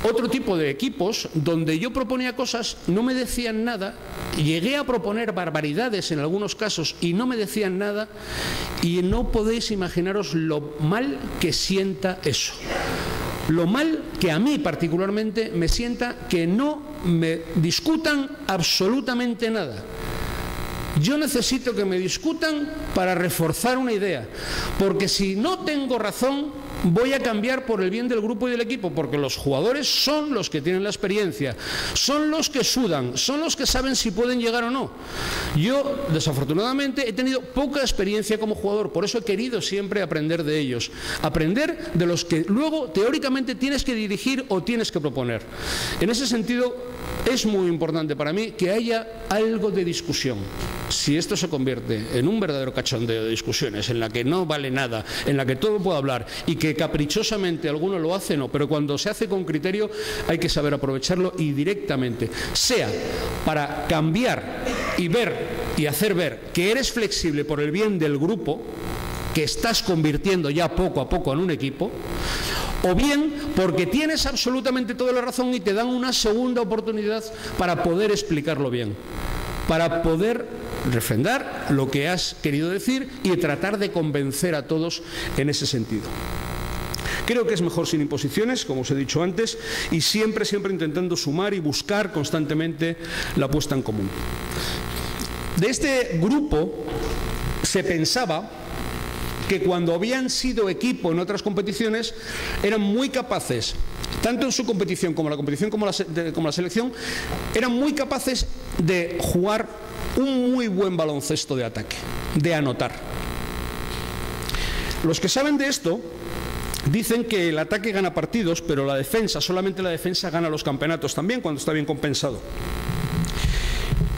otro tipo de equipos donde yo proponía cosas, no me decían nada, llegué a proponer barbaridades en algunos casos y no me decían nada, y no podéis imaginaros lo mal que sienta eso. Lo mal que a mí particularmente me sienta que no me discutan absolutamente nada. Yo necesito que me discutan para reforzar una idea, porque si no tengo razón voy a cambiar por el bien del grupo y del equipo, porque los jugadores son los que tienen la experiencia, son los que sudan, son los que saben si pueden llegar o no. Yo, desafortunadamente, he tenido poca experiencia como jugador, por eso he querido siempre aprender de ellos, aprender de los que luego teóricamente tienes que dirigir o tienes que proponer. En ese sentido, es muy importante para mí que haya algo de discusión. Si esto se convierte en un verdadero cachondeo de discusiones, en la que no vale nada, en la que todo puede hablar y que caprichosamente alguno lo hace, no, pero cuando se hace con criterio hay que saber aprovecharlo y directamente, sea para cambiar y ver y hacer ver que eres flexible por el bien del grupo, que estás convirtiendo ya poco a poco en un equipo, o bien porque tienes absolutamente toda la razón y te dan una segunda oportunidad para poder explicarlo bien, para poder refrendar lo que has querido decir y tratar de convencer a todos en ese sentido. Creo que es mejor sin imposiciones, como os he dicho antes, y siempre intentando sumar y buscar constantemente la puesta en común. De este grupo se pensaba que cuando habían sido equipo en otras competiciones eran muy capaces, tanto en su competición como la selección, eran muy capaces de jugar un muy buen baloncesto de ataque, de anotar. Los que saben de esto dicen que el ataque gana partidos, pero la defensa, solamente la defensa gana los campeonatos también cuando está bien compensado.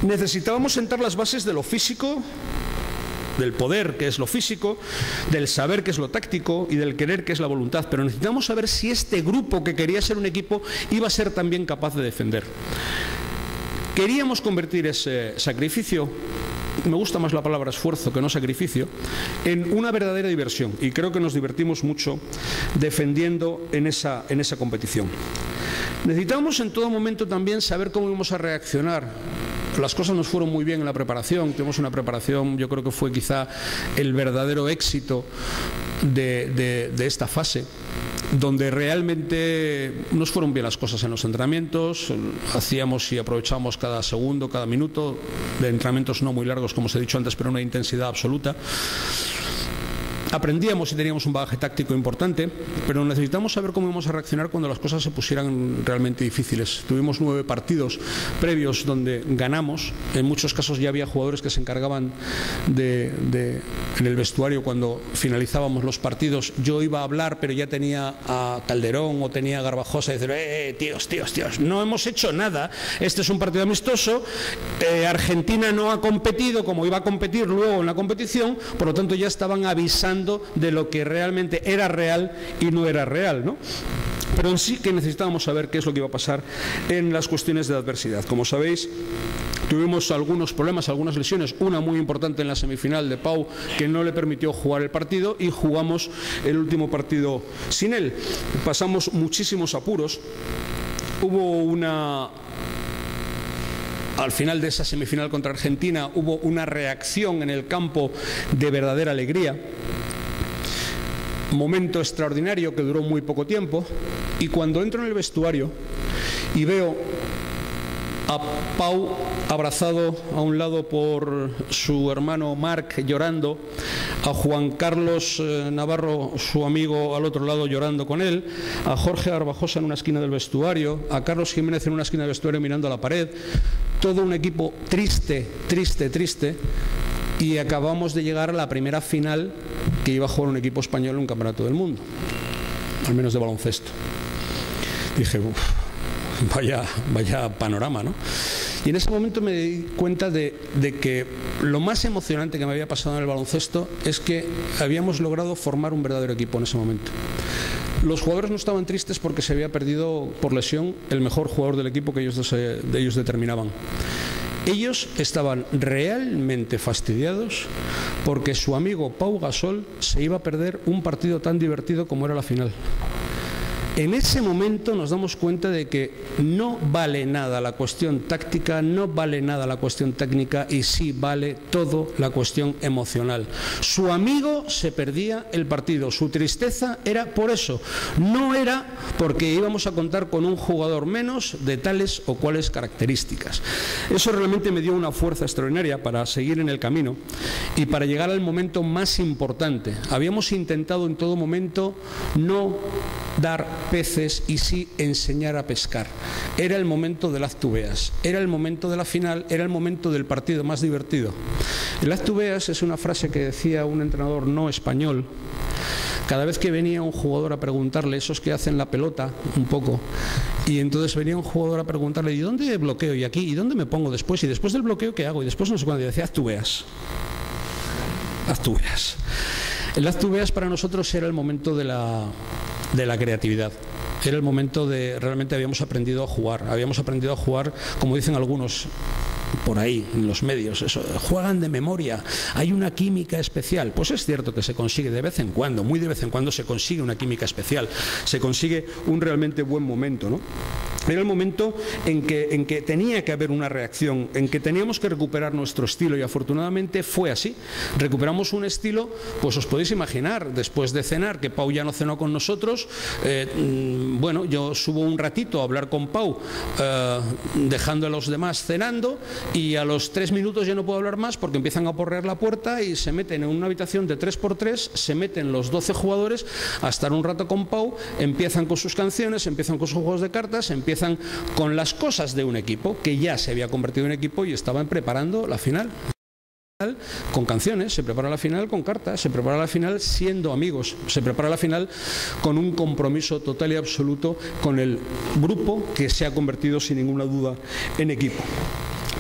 Necesitábamos sentar las bases de lo físico, del poder, que es lo físico, del saber, que es lo táctico, y del querer, que es la voluntad. Pero necesitamos saber si este grupo, que quería ser un equipo, iba a ser también capaz de defender. Queríamos convertir ese sacrificio me gusta más la palabra esfuerzo que no sacrificio, en una verdadera diversión, y creo que nos divertimos mucho defendiendo en esa competición. Necesitamos en todo momento también saber cómo íbamos a reaccionar. Las cosas nos fueron muy bien en la preparación, tuvimos una preparación, yo creo que fue quizá el verdadero éxito de esta fase, donde realmente nos fueron bien las cosas en los entrenamientos, hacíamos y aprovechábamos cada segundo, cada minuto, de entrenamientos no muy largos, como os he dicho antes, pero una intensidad absoluta. Aprendíamos y teníamos un bagaje táctico importante, pero necesitamos saber cómo íbamos a reaccionar cuando las cosas se pusieran realmente difíciles. Tuvimos 9 partidos previos donde ganamos. En muchos casos ya había jugadores que se encargaban en el vestuario cuando finalizábamos los partidos. Yo iba a hablar, pero ya tenía a Calderón o tenía a Garbajosa y decir, tíos, no hemos hecho nada. Este es un partido amistoso. Argentina no ha competido como iba a competir luego en la competición, por lo tanto ya estaban avisando de lo que realmente era real y no era real, ¿no? Pero en sí que necesitábamos saber qué es lo que iba a pasar en las cuestiones de adversidad. Como sabéis, tuvimos algunos problemas, algunas lesiones, una muy importante en la semifinal de Pau que no le permitió jugar el partido, y jugamos el último partido sin él. Pasamos muchísimos apuros. Al final de esa semifinal contra Argentina hubo una reacción en el campo de verdadera alegría. Momento extraordinario que duró muy poco tiempo, y cuando entro en el vestuario y veo a Pau abrazado a un lado por su hermano Marc llorando, a Juan Carlos Navarro, su amigo, al otro lado llorando con él, a Jorge Garbajosa en una esquina del vestuario, a Carlos Jiménez en una esquina del vestuario mirando a la pared, todo un equipo triste, y acabamos de llegar a la primera final que iba a jugar un equipo español en un campeonato del mundo, al menos de baloncesto. Dije, vaya panorama, ¿no? Y en ese momento me di cuenta de que lo más emocionante que me había pasado en el baloncesto es que habíamos logrado formar un verdadero equipo en ese momento. Los jugadores no estaban tristes porque se había perdido por lesión el mejor jugador del equipo que ellos determinaban. Ellos estaban realmente fastidiados porque su amigo Pau Gasol se iba a perder un partido tan divertido como era la final. En ese momento nos damos cuenta de que no vale nada la cuestión táctica, no vale nada la cuestión técnica, y sí vale todo la cuestión emocional. Su amigo se perdía el partido, su tristeza era por eso, no era porque íbamos a contar con un jugador menos de tales o cuales características. Eso realmente me dio una fuerza extraordinaria para seguir en el camino y para llegar al momento más importante. Habíamos intentado en todo momento no dar peces y sí enseñar a pescar. Era el momento del haz tú veas, era el momento de la final, era el momento del partido más divertido. El haz tú veas es una frase que decía un entrenador no español cada vez que venía un jugador a preguntarle, esos que hacen la pelota un poco, y entonces venía un jugador a preguntarle, ¿y dónde bloqueo? ¿Y aquí? ¿Y dónde me pongo después? ¿Y después del bloqueo qué hago? Y después no sé cuándo. Y decía, haz tú veas. Haz tú veas. El haz tú veas para nosotros era el momento de la creatividad. Era el momento de realmente habíamos aprendido a jugar, como dicen algunos por ahí en los medios, eso, juegan de memoria, hay una química especial. Pues es cierto que se consigue de vez en cuando, muy de vez en cuando se consigue una química especial, se consigue un realmente buen momento, ¿no? Era el momento en que tenía que haber una reacción, en que teníamos que recuperar nuestro estilo, y afortunadamente fue así. Recuperamos un estilo, pues os podéis imaginar, después de cenar, que Pau ya no cenó con nosotros, bueno, yo subo un ratito a hablar con Pau, dejando a los demás cenando, y a los 3 minutos ya no puedo hablar más porque empiezan a porrear la puerta y se meten en una habitación de 3x3, se meten los 12 jugadores a estar un rato con Pau, empiezan con sus canciones, empiezan con sus juegos de cartas, empiezan con las cosas de un equipo que ya se había convertido en equipo y estaban preparando la final. Con canciones, se prepara la final con cartas, se prepara la final siendo amigos, se prepara la final con un compromiso total y absoluto con el grupo que se ha convertido sin ninguna duda en equipo.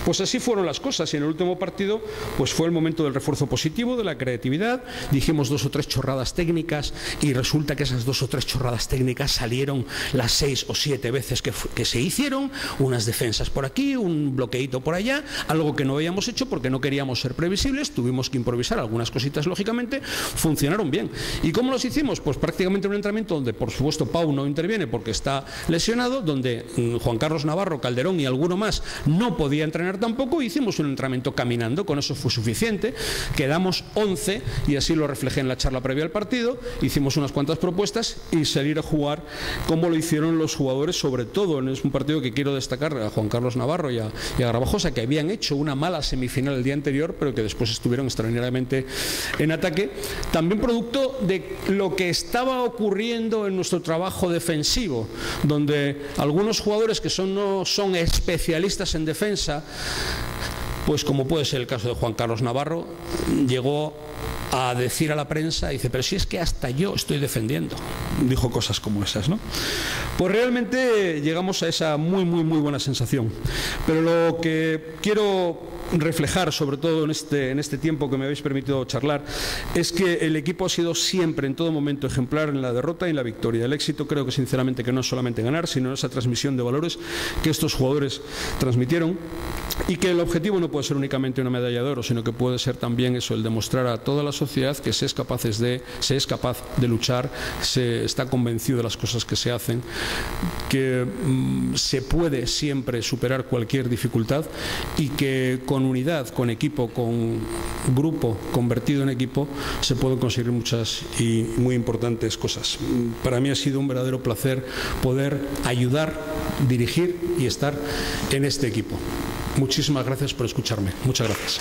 Pues así fueron las cosas, y en el último partido pues fue el momento del refuerzo positivo, de la creatividad. Dijimos 2 o 3 chorradas técnicas y resulta que esas 2 o 3 chorradas técnicas salieron las 6 o 7 veces que se hicieron, unas defensas por aquí, un bloqueíto por allá, algo que no habíamos hecho porque no queríamos ser previsibles, tuvimos que improvisar algunas cositas lógicamente, funcionaron bien. ¿Y cómo los hicimos? Pues prácticamente un entrenamiento donde por supuesto Pau no interviene porque está lesionado, donde Juan Carlos Navarro, Calderón y alguno más no podía entrenar tampoco. Hicimos un entrenamiento caminando, con eso fue suficiente, quedamos 11 y así lo reflejé en la charla previa al partido. Hicimos unas cuantas propuestas y salir a jugar como lo hicieron los jugadores, sobre todo en un partido que quiero destacar a Juan Carlos Navarro y a Garbajosa, que habían hecho una mala semifinal el día anterior pero que después estuvieron extraordinariamente en ataque, también producto de lo que estaba ocurriendo en nuestro trabajo defensivo, donde algunos jugadores que no son especialistas en defensa, pues como puede ser el caso de Juan Carlos Navarro, llegó a decir a la prensa, dice, pero si es que hasta yo estoy defendiendo. Dijo cosas como esas, ¿no? Pues realmente llegamos a esa muy buena sensación. Pero lo que quiero reflejar, sobre todo en este tiempo que me habéis permitido charlar, es que el equipo ha sido siempre, en todo momento, ejemplar en la derrota y en la victoria. El éxito creo que sinceramente que no es solamente ganar, sino esa transmisión de valores que estos jugadores transmitieron, y que el objetivo no puede ser únicamente una medalla de oro, sino que puede ser también eso, el demostrar a toda la sociedad que se es capaz de luchar, se está convencido de las cosas que se hacen, que se puede siempre superar cualquier dificultad y que con unidad, con equipo, con grupo convertido en equipo se pueden conseguir muchas y muy importantes cosas. Para mí ha sido un verdadero placer poder ayudar, dirigir y estar en este equipo. Muchísimas gracias por escucharme. Muchas gracias.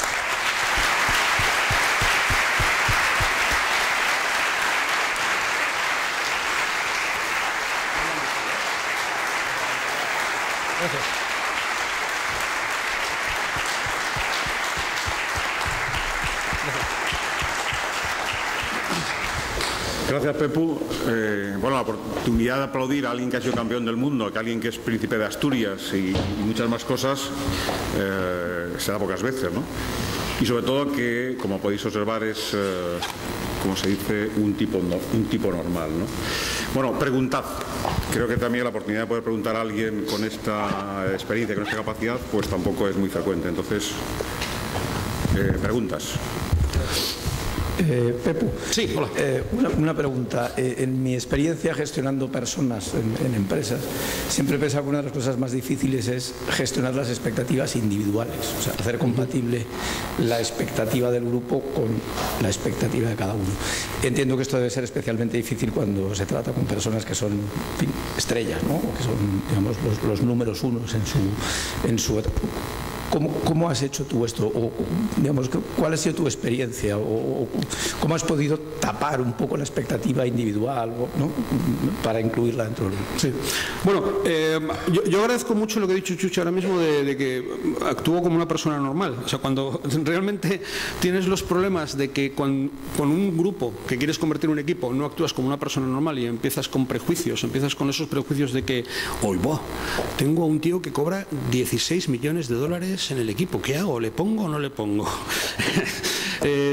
Gracias, Pepu. Bueno, la oportunidad de aplaudir a alguien que ha sido campeón del mundo, que a alguien que es príncipe de Asturias y muchas más cosas, se da pocas veces, ¿no? Y sobre todo que, como podéis observar, es, como se dice, un tipo normal, ¿no? Bueno, preguntad. Creo que también la oportunidad de poder preguntar a alguien con esta experiencia, con esta capacidad, pues tampoco es muy frecuente. Entonces, preguntas. Pepu, sí, hola. Una pregunta. En mi experiencia gestionando personas en empresas, siempre pensaba que una de las cosas más difíciles es gestionar las expectativas individuales, o sea, hacer compatible la expectativa del grupo con la expectativa de cada uno. Entiendo que esto debe ser especialmente difícil cuando se trata con personas que son, en fin, estrellas, ¿no? O que son, digamos, los números unos en su etapa. ¿Cómo has hecho tú esto? O, digamos, ¿cuál ha sido tu experiencia? O ¿cómo has podido tapar un poco la expectativa individual, ¿no? Para incluirla dentro del grupo? Sí. Bueno, yo agradezco mucho lo que ha dicho Chucho ahora mismo de que actúo como una persona normal. O sea, cuando realmente tienes los problemas de que con un grupo que quieres convertir en un equipo no actúas como una persona normal y empiezas con prejuicios, empiezas con esos prejuicios de que, tengo a un tío que cobra 16 millones de dólares en el equipo, ¿qué hago? ¿Le pongo o no le pongo?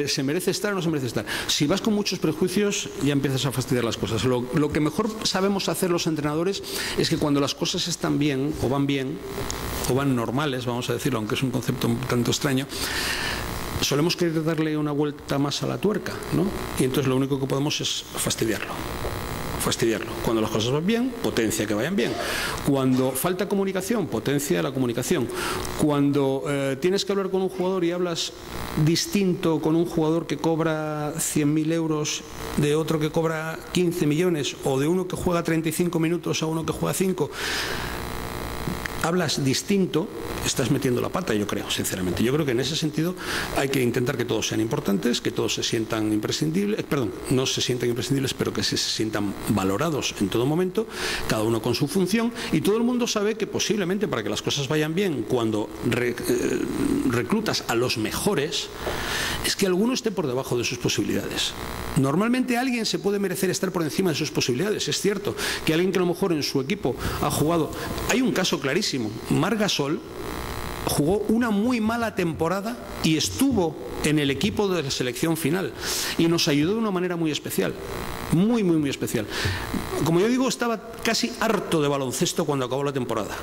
¿Se merece estar o no se merece estar? Si vas con muchos prejuicios ya empiezas a fastidiar las cosas. Lo que mejor sabemos hacer los entrenadores es que cuando las cosas están bien o van normales, vamos a decirlo, aunque es un concepto un tanto extraño, solemos querer darle una vuelta más a la tuerca, ¿no? Y entonces lo único que podemos es fastidiarlo. Cuando las cosas van bien, potencia que vayan bien. Cuando falta comunicación, potencia la comunicación. Cuando tienes que hablar con un jugador y hablas distinto con un jugador que cobra 100.000 euros de otro que cobra 15 millones o de uno que juega 35 minutos a uno que juega 5, hablas distinto, estás metiendo la pata, yo creo, sinceramente. Yo creo que en ese sentido hay que intentar que todos sean importantes, que todos se sientan imprescindibles, no se sientan imprescindibles, pero que se sientan valorados en todo momento, cada uno con su función, y todo el mundo sabe que posiblemente para que las cosas vayan bien, cuando reclutas a los mejores, es que alguno esté por debajo de sus posibilidades. Normalmente alguien se puede merecer estar por encima de sus posibilidades. Es cierto que alguien que a lo mejor en su equipo ha jugado, hay un caso clarísimo, Marc Gasol jugó una muy mala temporada y estuvo en el equipo de la selección final y nos ayudó de una manera muy especial, muy especial. Como yo digo, estaba casi harto de baloncesto cuando acabó la temporada.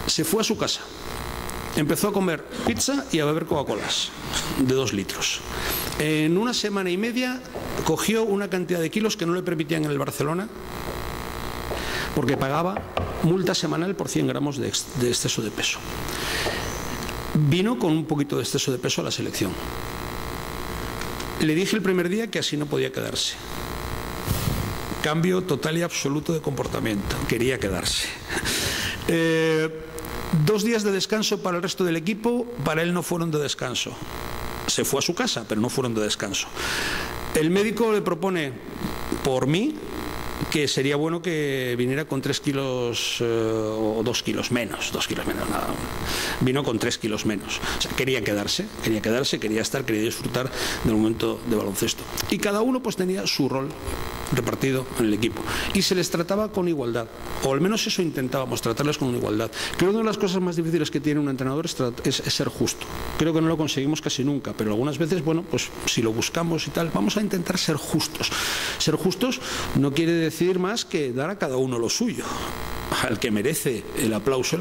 Se fue a su casa, empezó a comer pizza y a beber Coca-Colas de 2 litros. En una semana y media cogió una cantidad de kilos que no le permitían en el Barcelona, porque pagaba multa semanal por 100 gramos de exceso de peso. Vino con un poquito de exceso de peso a la selección. Le dije el primer día que así no podía quedarse. Cambio total y absoluto de comportamiento. Quería quedarse. 2 días de descanso para el resto del equipo, para él no fueron de descanso. Se fue a su casa, pero no fueron de descanso. El médico le propone, por mí, que sería bueno que viniera con 3 kilos o 2 kilos menos, 2 kilos menos, nada. Vino con 3 kilos menos. O sea, quería quedarse, quería estar, quería disfrutar del momento de baloncesto. Y cada uno pues tenía su rol repartido en el equipo. Y se les trataba con igualdad, o al menos eso intentábamos, tratarles con igualdad. Creo que una de las cosas más difíciles que tiene un entrenador es ser justo. Creo que no lo conseguimos casi nunca, pero algunas veces, bueno, pues si lo buscamos y tal, vamos a intentar ser justos. Ser justos no quiere decir más que dar a cada uno lo suyo. Al que merece el aplauso,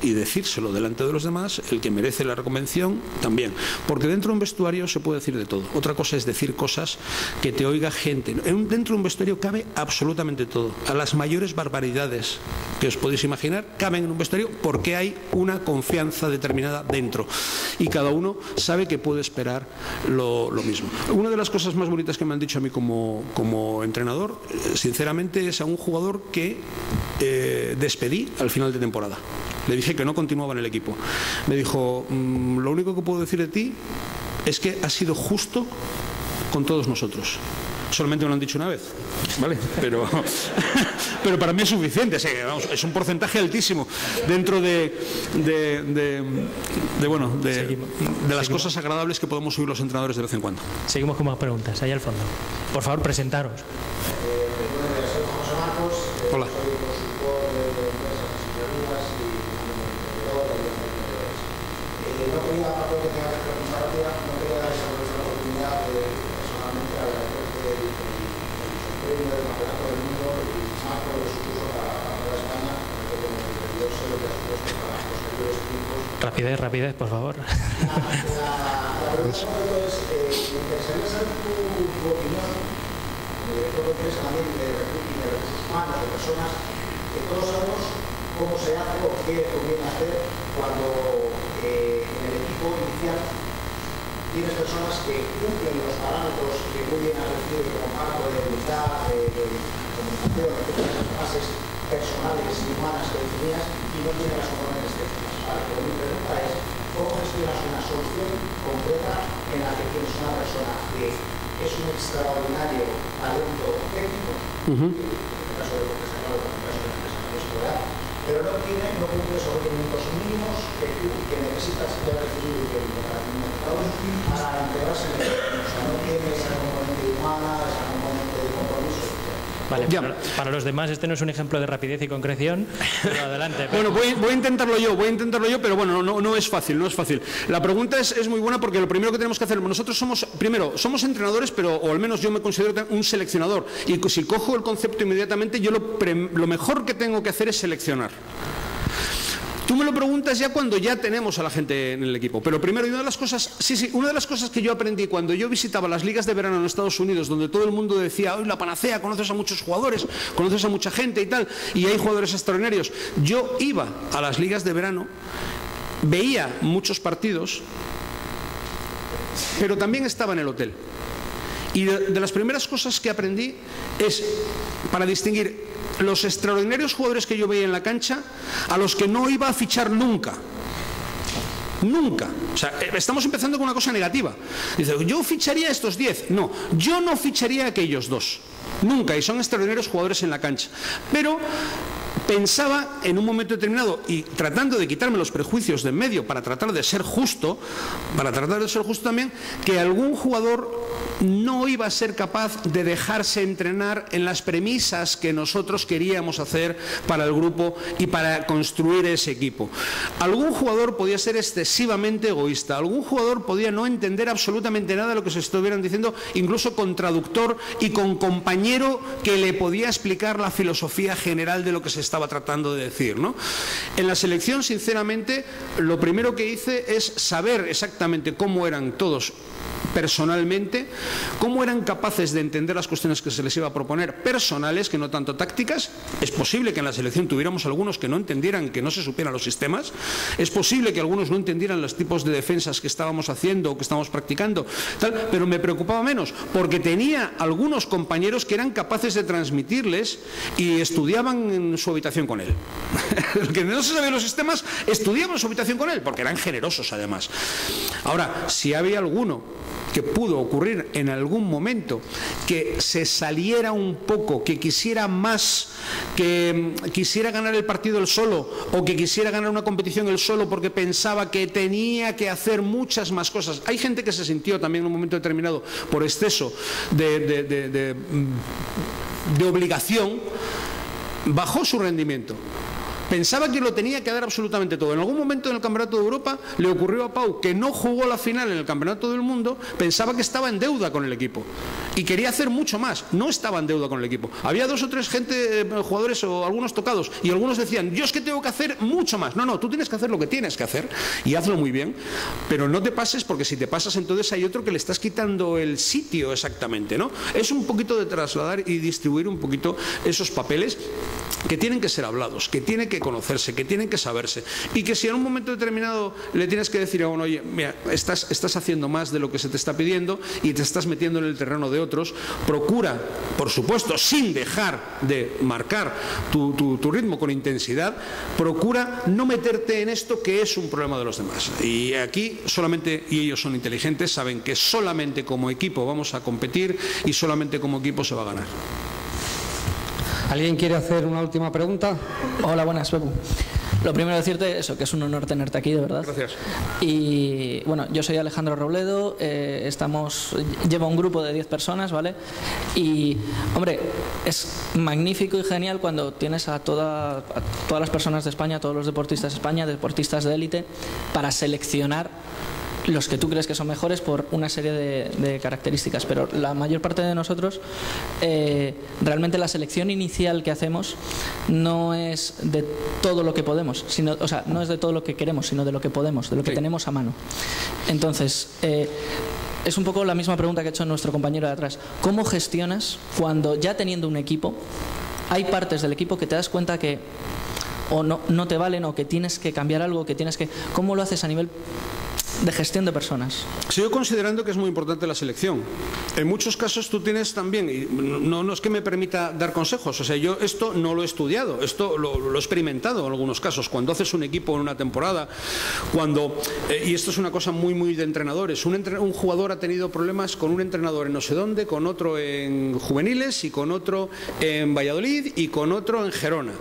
y decírselo delante de los demás, el que merece la reconvención también, porque dentro de un vestuario se puede decir de todo. Otra cosa es decir cosas que te oiga gente. Dentro de un vestuario cabe absolutamente todo. A las mayores barbaridades que os podéis imaginar caben en un vestuario porque hay una confianza determinada dentro y cada uno sabe que puede esperar lo mismo. Una de las cosas más bonitas que me han dicho a mí como entrenador, sinceramente, es a un jugador que despedí al final de temporada. Le dije que no continuaba en el equipo. Me dijo, lo único que puedo decir de ti es que has sido justo con todos nosotros. Solamente me lo han dicho una vez, ¿vale? Pero para mí es suficiente. Sí, vamos, es un porcentaje altísimo dentro de las cosas agradables que podemos oír los entrenadores de vez en cuando. Seguimos con más preguntas, ahí al fondo. Por favor, presentaros. Hola. Rapidez, por favor. La pregunta es, me interesaría saber tu opinión, director de empresa también de recursos humanos, de personas, que todos sabemos cómo se hace o qué conviene hacer cuando en el equipo inicial tienes personas que cumplen los parámetros que muy bien has definido como marco de unidad, de comunicación, de todas esas fases personales y humanas que definías y no tienen las componentes técnicas. Pero mi pregunta es, ¿cómo gestionas una solución completa en la que tienes una persona que es un extraordinario talento técnico, en el caso de profesional, en el caso de empresa, pero no cumple esos requerimientos mínimos que necesitas ya recibir y que para integrarse en el equipo? O sea, no tiene esa componente humana, esa componente de compromiso. Vale, para los demás este no es un ejemplo de rapidez y concreción, pero adelante. Bueno, voy a intentarlo yo, pero bueno, no es fácil. La pregunta es muy buena porque lo primero que tenemos que hacer, nosotros somos entrenadores, pero o al menos yo me considero un seleccionador, y si cojo el concepto inmediatamente, yo lo mejor que tengo que hacer es seleccionar. Tú me lo preguntas ya cuando ya tenemos a la gente en el equipo, pero primero, una de las cosas que yo aprendí cuando yo visitaba las ligas de verano en Estados Unidos, donde todo el mundo decía, hoy la panacea, conoces a muchos jugadores, conoces a mucha gente y tal, y hay jugadores extraordinarios. Yo iba a las ligas de verano, veía muchos partidos, pero también estaba en el hotel. Y de las primeras cosas que aprendí es, para distinguir los extraordinarios jugadores que yo veía en la cancha, a los que no iba a fichar nunca. Nunca. O sea, estamos empezando con una cosa negativa. Dice, yo ficharía a estos 10. No, yo no ficharía a aquellos 2. Nunca. Y son extraordinarios jugadores en la cancha. Pero pensaba en un momento determinado, y tratando de quitarme los prejuicios de en medio para tratar de ser justo, también, que algún jugador no iba a ser capaz de dejarse entrenar en las premisas que nosotros queríamos hacer para el grupo y para construir ese equipo. Algún jugador podía ser excesivamente egoísta, algún jugador podía no entender absolutamente nada de lo que se estuvieran diciendo, incluso con traductor y con compañero que le podía explicar la filosofía general de lo que se estaba tratando de decir, ¿no? En la selección, sinceramente, lo primero que hice es saber exactamente cómo eran todos personalmente, cómo eran capaces de entender las cuestiones que se les iba a proponer personales, que no tanto tácticas. Es posible que en la selección tuviéramos algunos que no entendieran, que no se supieran los sistemas, es posible que algunos no entendieran los tipos de defensas que estábamos haciendo o que estábamos practicando, tal, pero me preocupaba menos, porque tenía algunos compañeros que eran capaces de transmitirles y estudiaban en su habitación con él. El que no se sabía los sistemas, estudiaban en su habitación con él, porque eran generosos además. Ahora, si había alguno que pudo ocurrir en algún momento, que se saliera un poco, que quisiera más, que quisiera ganar el partido él solo, o que quisiera ganar una competición él solo porque pensaba que tenía que hacer muchas más cosas. Hay gente que se sintió también en un momento determinado por exceso de obligación, bajó su rendimiento. Pensaba que lo tenía que dar absolutamente todo. En algún momento en el Campeonato de Europa le ocurrió a Pau, que no jugó la final en el Campeonato del Mundo, pensaba que estaba en deuda con el equipo y quería hacer mucho más. No estaba en deuda con el equipo. Había dos o tres jugadores o algunos tocados, y algunos decían, yo es que tengo que hacer mucho más. No, tú tienes que hacer lo que tienes que hacer y hazlo muy bien, pero no te pases, porque si te pasas entonces hay otro que le estás quitando el sitio exactamente, ¿no? Es un poquito de trasladar y distribuir un poquito esos papeles que tienen que ser hablados, que tienen que conocerse, que tienen que saberse, y que si en un momento determinado le tienes que decir a uno, oye, mira, estás haciendo más de lo que se te está pidiendo y te estás metiendo en el terreno de otros, procura, por supuesto, sin dejar de marcar tu ritmo con intensidad, procura no meterte en esto que es un problema de los demás. Y aquí solamente, y ellos son inteligentes, saben que solamente como equipo vamos a competir y solamente como equipo se va a ganar. ¿Alguien quiere hacer una última pregunta? Hola, buenas, Pepu. Lo primero decirte eso, que es un honor tenerte aquí, de verdad. Gracias. Y bueno, yo soy Alejandro Robledo, llevo un grupo de 10 personas, ¿vale? Y, hombre, es magnífico y genial cuando tienes a todas las personas de España, a todos los deportistas de España, deportistas de élite, para seleccionar los que tú crees que son mejores por una serie de características, pero la mayor parte de nosotros realmente la selección inicial que hacemos no es de todo lo que podemos, no es de todo lo que queremos, sino de lo que podemos, de lo que tenemos a mano. Entonces, es un poco la misma pregunta que ha hecho nuestro compañero de atrás. ¿Cómo gestionas cuando, ya teniendo un equipo, hay partes del equipo que te das cuenta que o no te valen, o que tienes que cambiar algo, ¿cómo lo haces a nivel de gestión de personas? Sigo considerando que es muy importante la selección. En muchos casos tú tienes también, y no es que me permita dar consejos, o sea, yo esto no lo he estudiado, esto lo he experimentado en algunos casos. Cuando haces un equipo en una temporada, y esto es una cosa muy de entrenadores, un jugador ha tenido problemas con un entrenador en no sé dónde, con otro en juveniles, y con otro en Valladolid, y con otro en Gerona.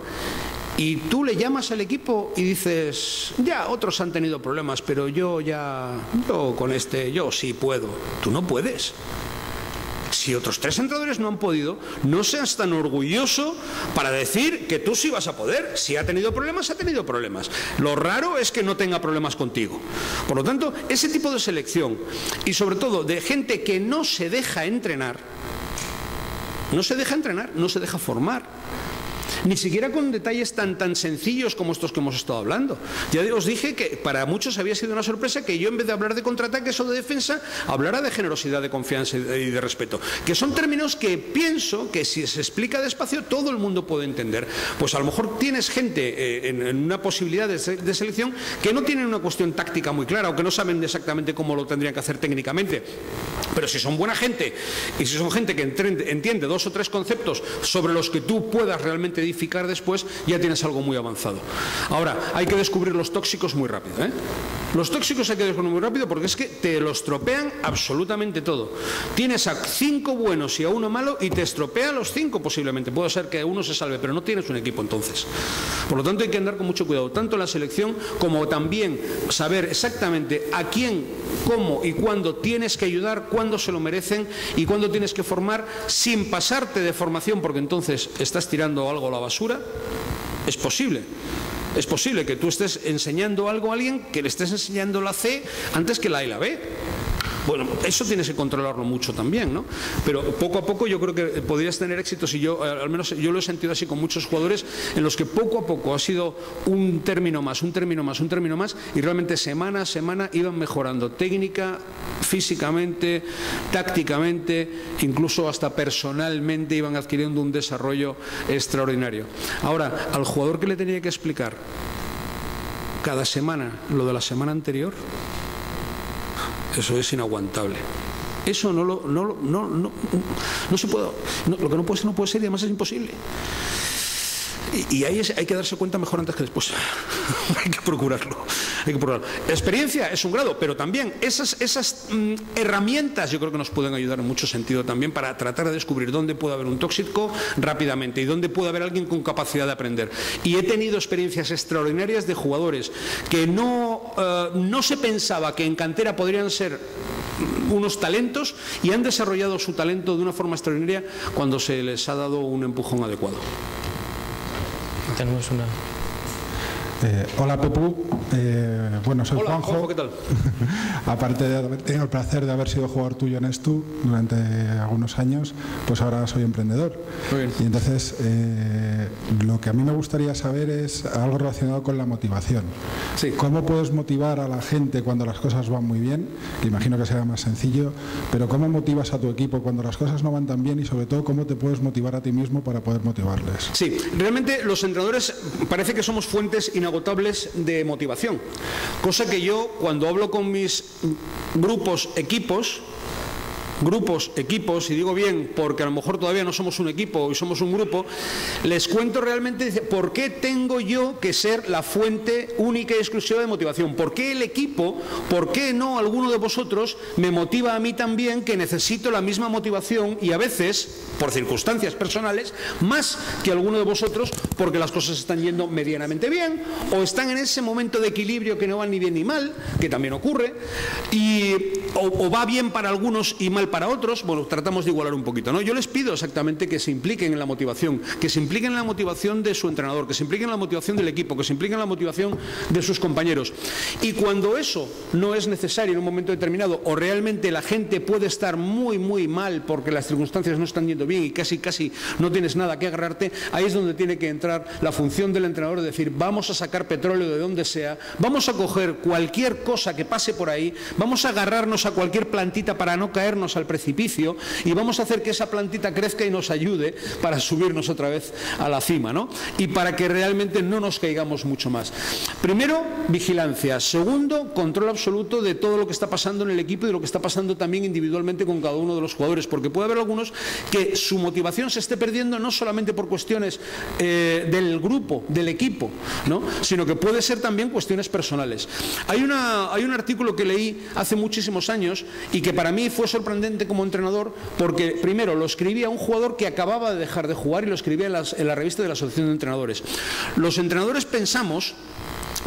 Y tú le llamas al equipo y dices, ya, otros han tenido problemas, pero yo sí puedo. Tú no puedes. Si otros 3 entrenadores no han podido, no seas tan orgulloso para decir que tú sí vas a poder. Si ha tenido problemas, ha tenido problemas. Lo raro es que no tenga problemas contigo. Por lo tanto, ese tipo de selección, y sobre todo de gente que no se deja entrenar, no se deja formar. Ni siquiera con detalles tan sencillos como estos que hemos estado hablando. Ya os dije que para muchos había sido una sorpresa que yo, en vez de hablar de contraataques o de defensa, hablara de generosidad, de confianza y de respeto, que son términos que pienso que si se explica despacio todo el mundo puede entender. Pues a lo mejor tienes gente en una posibilidad de selección que no tienen una cuestión táctica muy clara, o que no saben exactamente cómo lo tendrían que hacer técnicamente, pero si son buena gente y si son gente que entiende 2 o 3 conceptos sobre los que tú puedas realmente edificar después, ya tienes algo muy avanzado. Ahora, hay que descubrir los tóxicos muy rápido, ¿eh? Los tóxicos hay que descubrir muy rápido porque es que te lo estropean absolutamente todo. Tienes a 5 buenos y a 1 malo y te estropea a los 5 posiblemente. Puede ser que uno se salve, pero no tienes un equipo entonces. Por lo tanto, hay que andar con mucho cuidado, tanto en la selección como también saber exactamente a quién, cómo y cuándo tienes que ayudar, cuándo se lo merecen y cuándo tienes que formar sin pasarte de formación, porque entonces estás tirando algo a la basura. Es posible. Es posible que tú estés enseñando algo a alguien que le estés enseñando la C antes que la A y la B. Bueno, eso tienes que controlarlo mucho también, ¿no? Pero poco a poco yo creo que podrías tener éxitos y yo, al menos yo lo he sentido así con muchos jugadores en los que poco a poco ha sido un término más, un término más, un término más y realmente semana a semana iban mejorando técnica, físicamente, tácticamente, incluso hasta personalmente iban adquiriendo un desarrollo extraordinario. Ahora, al jugador que le tenía que explicar cada semana lo de la semana anterior, eso es inaguantable. Eso no se puede, lo que no puede ser y además es imposible. Y ahí hay que darse cuenta mejor antes que después. Hay que procurarlo. Experiencia es un grado, pero también esas herramientas yo creo que nos pueden ayudar en mucho sentido también para tratar de descubrir dónde puede haber un tóxico rápidamente y dónde puede haber alguien con capacidad de aprender. Y he tenido experiencias extraordinarias de jugadores que no se pensaba que en cantera podrían ser unos talentos y han desarrollado su talento de una forma extraordinaria cuando se les ha dado un empujón adecuado. Tenemos una... Hola Pepu, bueno, soy Hola, Juanjo. ¿qué tal? Aparte de haber tenido el placer de haber sido jugador tuyo en Estu durante algunos años, pues ahora soy emprendedor. Muy bien. Y entonces lo que a mí me gustaría saber es algo relacionado con la motivación. Sí. ¿Cómo puedes motivar a la gente cuando las cosas van muy bien? Que imagino que será más sencillo, pero ¿cómo motivas a tu equipo cuando las cosas no van tan bien y sobre todo cómo te puedes motivar a ti mismo para poder motivarles? Sí, realmente los entrenadores parece que somos fuentes inagotables de motivación, cosa que yo cuando hablo con mis grupos, equipos, y digo bien porque a lo mejor todavía no somos un equipo y somos un grupo, les cuento realmente por qué tengo yo que ser la fuente única y exclusiva de motivación, por qué el equipo, por qué no alguno de vosotros me motiva a mí también, que necesito la misma motivación y a veces, por circunstancias personales, más que alguno de vosotros porque las cosas están yendo medianamente bien o están en ese momento de equilibrio que no van ni bien ni mal, que también ocurre, o va bien para algunos y mal para otros. Bueno, tratamos de igualar un poquito, ¿no? Yo les pido exactamente que se impliquen en la motivación, que se impliquen en la motivación de su entrenador, que se impliquen en la motivación del equipo, que se impliquen en la motivación de sus compañeros. Y cuando eso no es necesario en un momento determinado o realmente la gente puede estar muy, muy mal porque las circunstancias no están yendo bien y casi no tienes nada que agarrarte, ahí es donde tiene que entrar la función del entrenador de decir, vamos a sacar petróleo de donde sea, vamos a coger cualquier cosa que pase por ahí, vamos a agarrarnos a cualquier plantita para no caernos al precipicio y vamos a hacer que esa plantita crezca y nos ayude para subirnos otra vez a la cima, ¿no? Y para que realmente no nos caigamos mucho más. Primero, vigilancia. Segundo, control absoluto de todo lo que está pasando en el equipo y de lo que está pasando también individualmente con cada uno de los jugadores, porque puede haber algunos que su motivación se esté perdiendo no solamente por cuestiones del grupo, del equipo, ¿no? Sino que puede ser también cuestiones personales. Hay un artículo que leí hace muchísimos años y que para mí fue sorprendente como entrenador, porque primero lo escribía un jugador que acababa de dejar de jugar y lo escribía en la revista de la Asociación de Entrenadores. Los entrenadores pensamos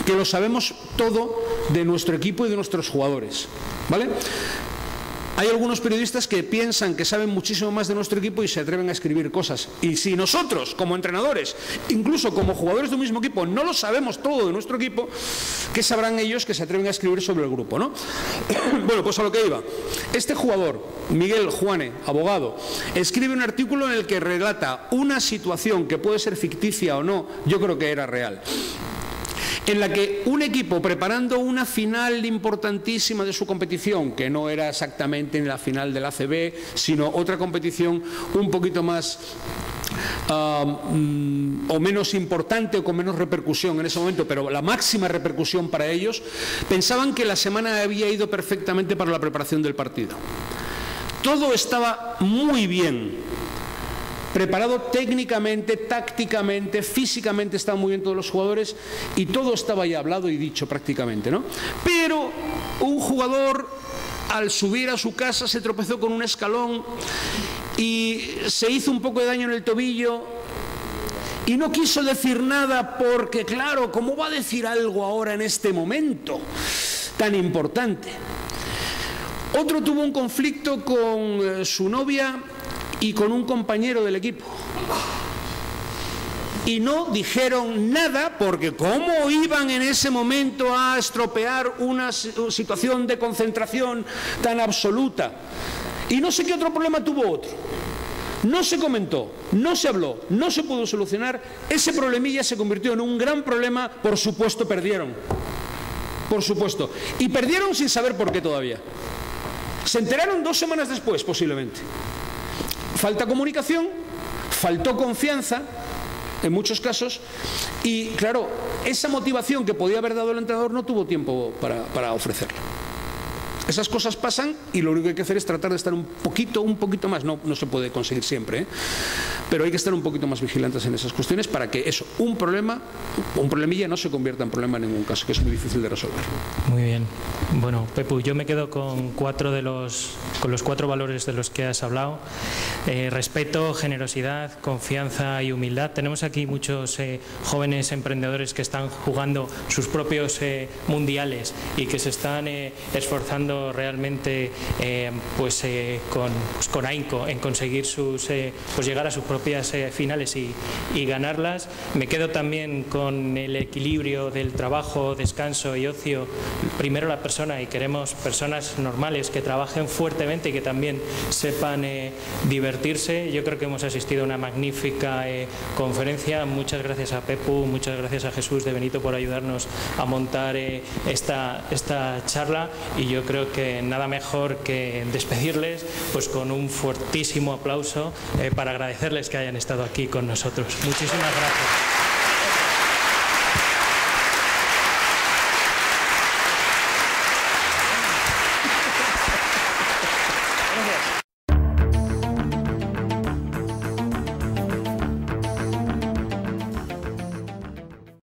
que lo sabemos todo de nuestro equipo y de nuestros jugadores, ¿vale? Hay algunos periodistas que piensan que saben muchísimo más de nuestro equipo y se atreven a escribir cosas. Y si nosotros, como entrenadores, incluso como jugadores de un mismo equipo, no lo sabemos todo de nuestro equipo, ¿qué sabrán ellos que se atreven a escribir sobre el grupo, ¿no? Bueno, pues a lo que iba. Este jugador, Miguel Juane, abogado, escribe un artículo en el que relata una situación que puede ser ficticia o no, yo creo que era real, en la que un equipo preparando una final importantísima de su competición, que no era exactamente en la final del ACB, sino otra competición un poquito más o menos importante o con menos repercusión en ese momento, pero la máxima repercusión para ellos, pensaban que la semana había ido perfectamente para la preparación del partido. Todo estaba muy bien. preparado técnicamente, tácticamente, físicamente, estaban muy bien todos los jugadores y todo estaba ya hablado y dicho prácticamente, ¿no? Pero un jugador, al subir a su casa, se tropezó con un escalón y se hizo un poco de daño en el tobillo y no quiso decir nada porque, claro, ¿cómo va a decir algo ahora en este momento tan importante? Otro tuvo un conflicto con su novia y con un compañero del equipo. Y no dijeron nada porque ¿cómo iban en ese momento a estropear una situación de concentración tan absoluta? Y no sé qué otro problema tuvo otro. No se comentó, no se habló, no se pudo solucionar. Ese problemilla se convirtió en un gran problema. Por supuesto, perdieron. Por supuesto. Y perdieron sin saber por qué todavía. Se enteraron 2 semanas después, posiblemente. Falta comunicación, faltó confianza, en muchos casos, y claro, esa motivación que podía haber dado el entrenador no tuvo tiempo para ofrecerla. Esas cosas pasan y lo único que hay que hacer es tratar de estar un poquito más, no se puede conseguir siempre, ¿eh? Pero hay que estar un poquito más vigilantes en esas cuestiones para que eso, un problemilla no se convierta en problema en ningún caso, que es muy difícil de resolver. Muy bien. Bueno, Pepu, yo me quedo con los 4 valores de los que has hablado. Respeto, generosidad, confianza y humildad. Tenemos aquí muchos jóvenes emprendedores que están jugando sus propios mundiales y que se están esforzando realmente con ahínco en conseguir llegar a sus propias finales y ganarlas. Me quedo también con el equilibrio del trabajo, descanso y ocio. Primero la persona, y queremos personas normales que trabajen fuertemente y que también sepan divertirse. Yo creo que hemos asistido a una magnífica conferencia. Muchas gracias a Pepu, muchas gracias a Jesús de Benito por ayudarnos a montar esta charla, y yo creo que nada mejor que despedirles pues con un fuertísimo aplauso para agradecerles que hayan estado aquí con nosotros. Muchísimas gracias.